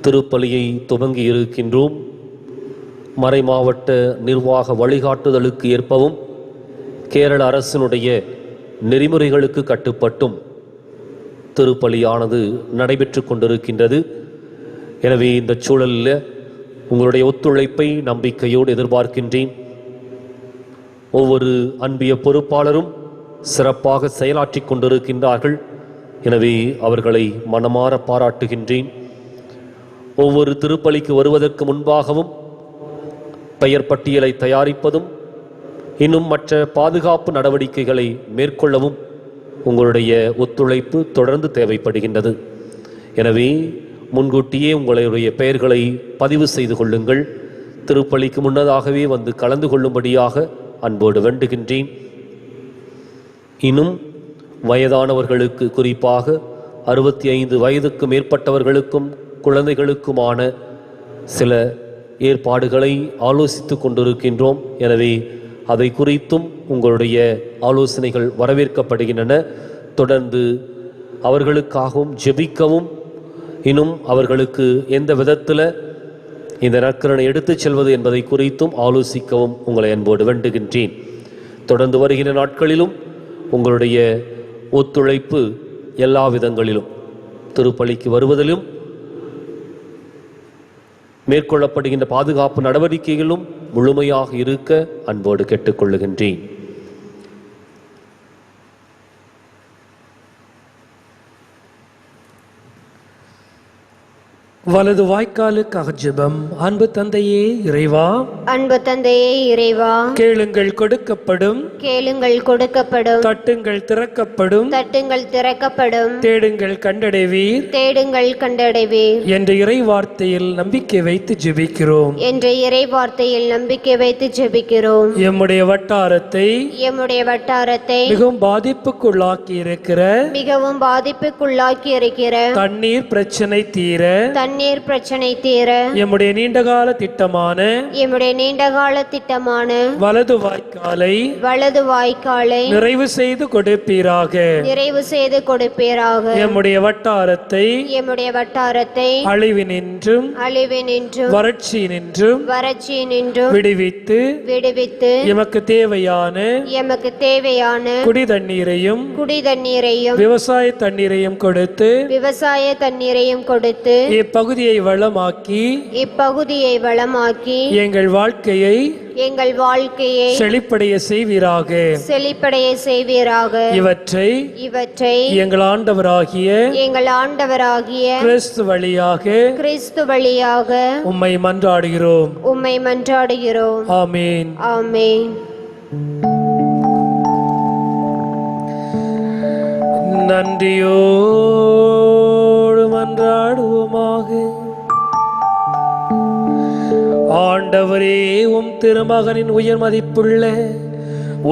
திருப்பலியை துவங்கி இருக்கின்றோம். மறைமாவட்ட நிர்வாக வழிகாட்டுதலுக்கு ஏற்பவும் கேரள அரசினுடைய நெறிமுறைகளுக்கு கட்டுப்பட்டும் திருப்பலியானது நடைபெற்று கொண்டிருக்கின்றது. எனவே இந்த சூழலில் உங்களுடைய ஒத்துழைப்பை நம்பிக்கையோடு எதிர்பார்க்கின்றேன். ஒவ்வொரு அன்பிய பொறுப்பாளரும் சிறப்பாக செயலாற்றி கொண்டிருக்கின்றார்கள். எனவே அவர்களை மனமாற பாராட்டுகின்றேன். ஒவ்வொரு திருப்பலிக்கு வருவதற்கு முன்பாகவும் பெயர் பட்டியலை தயாரிப்பதும் இன்னும் மற்ற பாதுகாப்பு நடவடிக்கைகளை மேற்கொள்ளவும் உங்களுடைய ஒத்துழைப்பு தொடர்ந்து தேவைப்படுகின்றது. எனவே முன்கூட்டியே உங்களுடைய பெயர்களை பதிவு செய்து கொள்ளுங்கள். திருப்பலிக்கு முன்னதாகவே வந்து கலந்து கொள்ளும்படியாக அன்போடு வேண்டுகின்றேன். இன்னும் வயதானவர்களுக்கு, குறிப்பாக 65 வயதுக்கு மேற்பட்டவர்களுக்கும் குழந்தைகளுக்குமான சில ஏற்பாடுகளை ஆலோசித்து கொண்டிருக்கின்றோம். எனவே அதை குறித்தும் உங்களுடைய ஆலோசனைகள் வரவேற்கப்படுகின்றன. தொடர்ந்து அவர்களுக்காகவும் ஜெபிக்கவும், இன்னும் அவர்களுக்கு எந்த விதத்தில் இந்த நற்கருணை எடுத்துச் செல்வது என்பதை குறித்தும் ஆலோசிக்கவும் உங்களை அன்போடு வேண்டுகின்றேன். தொடர்ந்து வருகிற நாட்களிலும் உங்களுடைய ஒத்துழைப்பு எல்லா விதங்களிலும், திருப்பலிக்கு வருவதிலும் மேற்கொள்ளப்படுகின்ற பாதுகாப்பு நடவடிக்கைகளும் முழுமையாக இருக்க அன்போடு கேட்டுக்கொள்ளுகின்றேன். வலது வாய்க்காலுக்காக ஜெபம். அன்பு தந்தையே இறைவா, அன்பு தந்தையே இறைவா, கேளுங்கள் கொடுக்கப்படும், கேளுங்கள் கொடுக்கப்படும், தட்டுங்கள் திறக்கப்படும், தட்டுங்கள் திறக்கப்படும், தேடுங்கள் கண்டடைவீர் தேடுங்கள் கண்டடைவீர் என்ற இறை வார்த்தையில் நம்பிக்கை வைத்து ஜெபிக்கிறோம். என்ற இறை வார்த்தையில் நம்பிக்கை வைத்து ஜெபிக்கிறோம். எம்முடைய வட்டாரத்தை எம்முடைய வட்டாரத்தை மிகவும் பாதிப்புக்குள்ளாக்கி இருக்கிற மிகவும் பாதிப்புக்குள்ளாக்கி இருக்கிற தண்ணீர் பிரச்சனை தீர தண்ணீர் பிரச்சனை தீர எம்முடைய நீண்டகால திட்டமான எம்முடைய நீண்டகால திட்டமான வலது வாய்க்காலை வலது வாய்க்காலை நிறைவு செய்து கொடுப்பீராக. நிறைவு செய்து கொடுப்பீராக. எம்முடைய வட்டாரத்தை எம்முடைய வட்டாரத்தை அழிவினின்றும் அழிவினின்றும் வறட்சியினின்றும் வறட்சியினின்றும் விடுவித்து விடுவித்து எமக்கு தேவையான எமக்கு தேவையான குடி தண்ணீரையும் குடி தண்ணீரையும் விவசாய தண்ணீரையும் கொடுத்து விவசாய தண்ணீரையும் கொடுத்து இப்பகுதியை வளமாக்கி இப்பகுதியை வளமாக்கி எங்கள் வாழ்க்கையை எங்கள் வாழ்க்கையை செழிப்படைய செய்வீராக. செழிப்படைய செய்வீராக. இவற்றை இவற்றை எங்கள் ஆண்டவராகிய எங்கள் ஆண்டவராகிய கிறிஸ்து வழியாக கிறிஸ்து வழியாக உம்மை மன்றாடுகிறோம். உம்மை மன்றாடுகிறோம். ஆமீன். ஆமென். நன்றியோடு மன்றாடுவோமாக. ஆண்டவரே, உம் திருமகனின் உயர் மதிப்புள்ள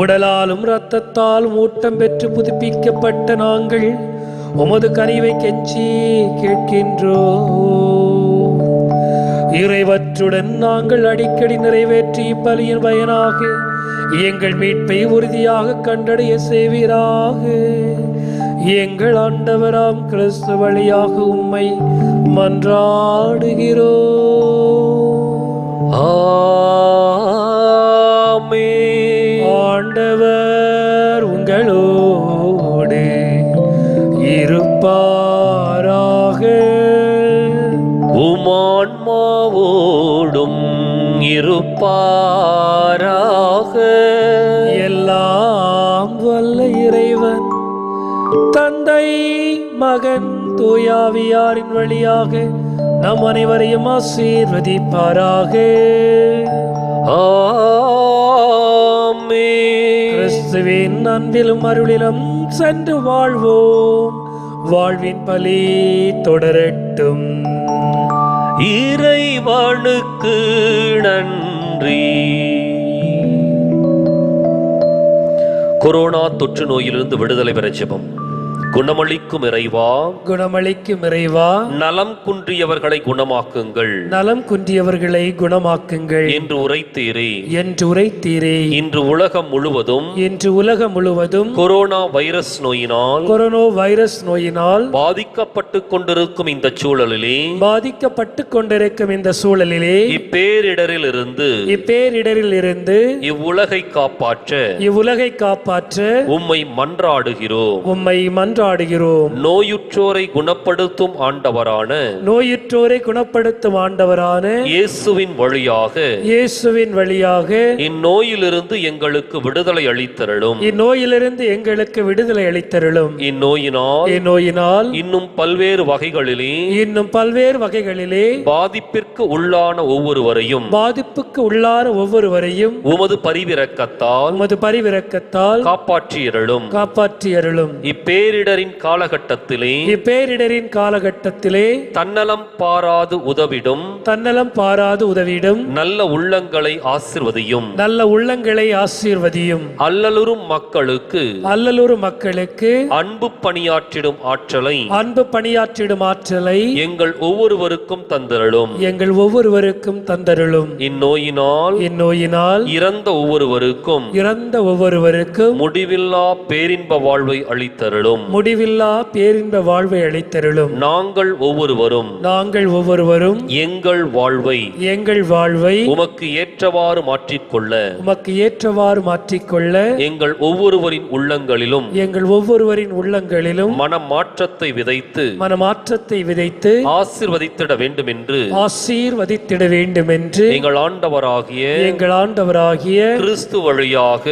உடலாலும் இரத்தத்தாலும் ஊட்டம் பெற்று புதுப்பிக்கப்பட்ட நாங்கள் உமது கனிவை கெஞ்சி கேட்கின்றோம். இறைவற்றுடன் நாங்கள் அடிக்கடி நிறைவேற்றி இப்பலியின் பயனாக எங்கள் மீட்பை உறுதியாக கண்டடைய செய்வீராக. எங்கள் ஆண்டவராம் கிறிஸ்து வழியாக உம்மை மன்றாடுகிறோம். ஆமென். ஆண்டவர் உங்களோடு இருப்பாராக. உமான்மாவோடும் இருப்பாராக. எல்லாம் வல்ல இறைவன் தந்தை மகன் தூயாவியாரின் வழியாக நம் அனைவரையும் ஆசீர்வதிப்பாராக. ஆமென். கிறிஸ்துவின் அன்பிலும் அருளிலும் சென்று வாழ்வோம். வாழ்வின் பலி தொடரட்டும். இறைவனுக்கு நன்றி. கொரோனா தொற்று நோயிலிருந்து விடுதலை பெற ஜெபம். குணமளிக்கும் இறைவா, குணமளிக்கும் இறைவா, நலம் குன்றியவர்களை குணமாக்குங்கள், நலம் குன்றியவர்களை குணமாக்குங்கள் என்று உரைத்தீரே. என்று உரைத்தீரே. இன்று உலகம் முழுவதும் இன்று உலகம் முழுவதும் கொரோனா வைரஸ் நோயினால் பாதிக்கப்பட்டு கொண்டிருக்கும் இந்த சூழலிலே பாதிக்கப்பட்டு கொண்டிருக்கும் இந்த சூழலிலே இப்பேரிடரில் இருந்து இவ்வுலகை காப்பாற்ற உம்மை மன்றாடுகிறோம். நோயுற்றோரை குணப்படுத்தும் ஆண்டவரான இயேசுவின் வழியாக இந்நோயிலிருந்து எங்களுக்கு விடுதலை அளித்தருளும். இந்நோயினால் இன்னும் பல்வேறு வகைகளிலே பாதிப்பிற்கு உள்ளான ஒவ்வொருவரையும் உமது பரிவிரக்கத்தால் காப்பாற்றியருளும். இப்பேரிடரின் காலகட்டத்திலே தன்னலம் பாராது உதவிடும் நல்ல உள்ளங்களை ஆசீர்வதியும். அல்லலுறும் மக்களுக்கு அன்பு பணியாற்றிடும் ஆற்றலை எங்கள் ஒவ்வொருவருக்கும் தந்தருளும். இந்நோயினால் இறந்த ஒவ்வொருவருக்கும் முடிவில்லா பேரின்ப வாழ்வை அளித்தருளும். நாங்கள் ஒவ்வொருவரும் எங்கள் வாழ்வை உமக்கு ஏற்றவாறு மாற்றிக்கொள்ள எங்கள் ஒவ்வொருவரின் உள்ளங்களிலும் மனமாற்றத்தை விதைத்து ஆசீர்வதித்திட வேண்டும் என்று எங்கள் ஆண்டவராகிய கிறிஸ்து வழியாக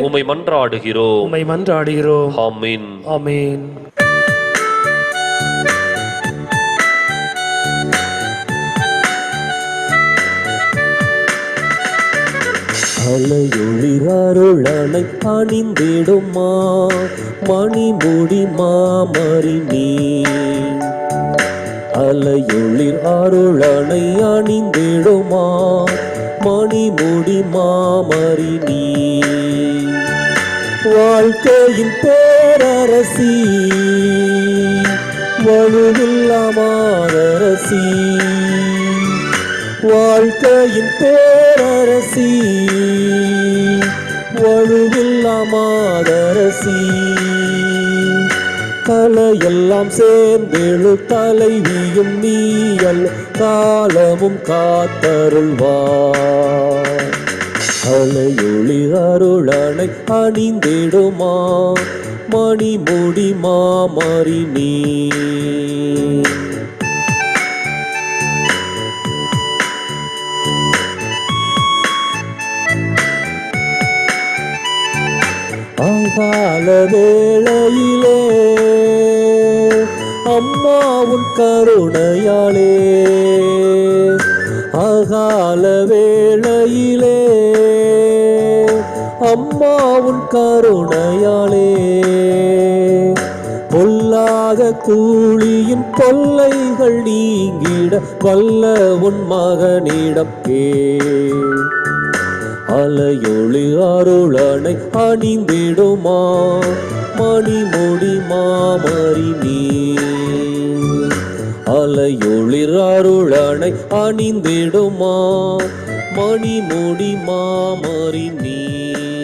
உம்மை மன்றாடுகிறோம். ஆமென். ஆமென். அலையொளிரருளனை அணிந்திடுமா மணிமுடி மாமரி நீ. அலையொளிர் அருளனை அணிந்திடுமா மணிமுடி மாமரி நீ. வாழ்க்கையின் பேரரசி வலுவில்லாமாதரசி. வாழ்க்கையின் பேரரசி வலுவில்லாமாதரசி. தலையெல்லாம் சேர்ந்தெழு தலைவியும் நீயல் காலமும் காத்தருள்வார். அலையொளி அருளனை அணிந்திடுமா மணிமுடி மாமரி நீ. அகால வேளையிலே அம்மாவுன் கருணையாளே. அகால வேளையிலே அம்மாவுன் கருணையாளே. பொல்லாத கூலியின் கொல்லைகள் நீங்கிட வல்ல உன் மகனிடம் கேள். அலையொளி அருளனை அணிந்திடுமா மணிமுடி மாமரி நீ. அலையொளிர் அருளனை அணிந்திடுமா மணிமுடி மாமரி நீ.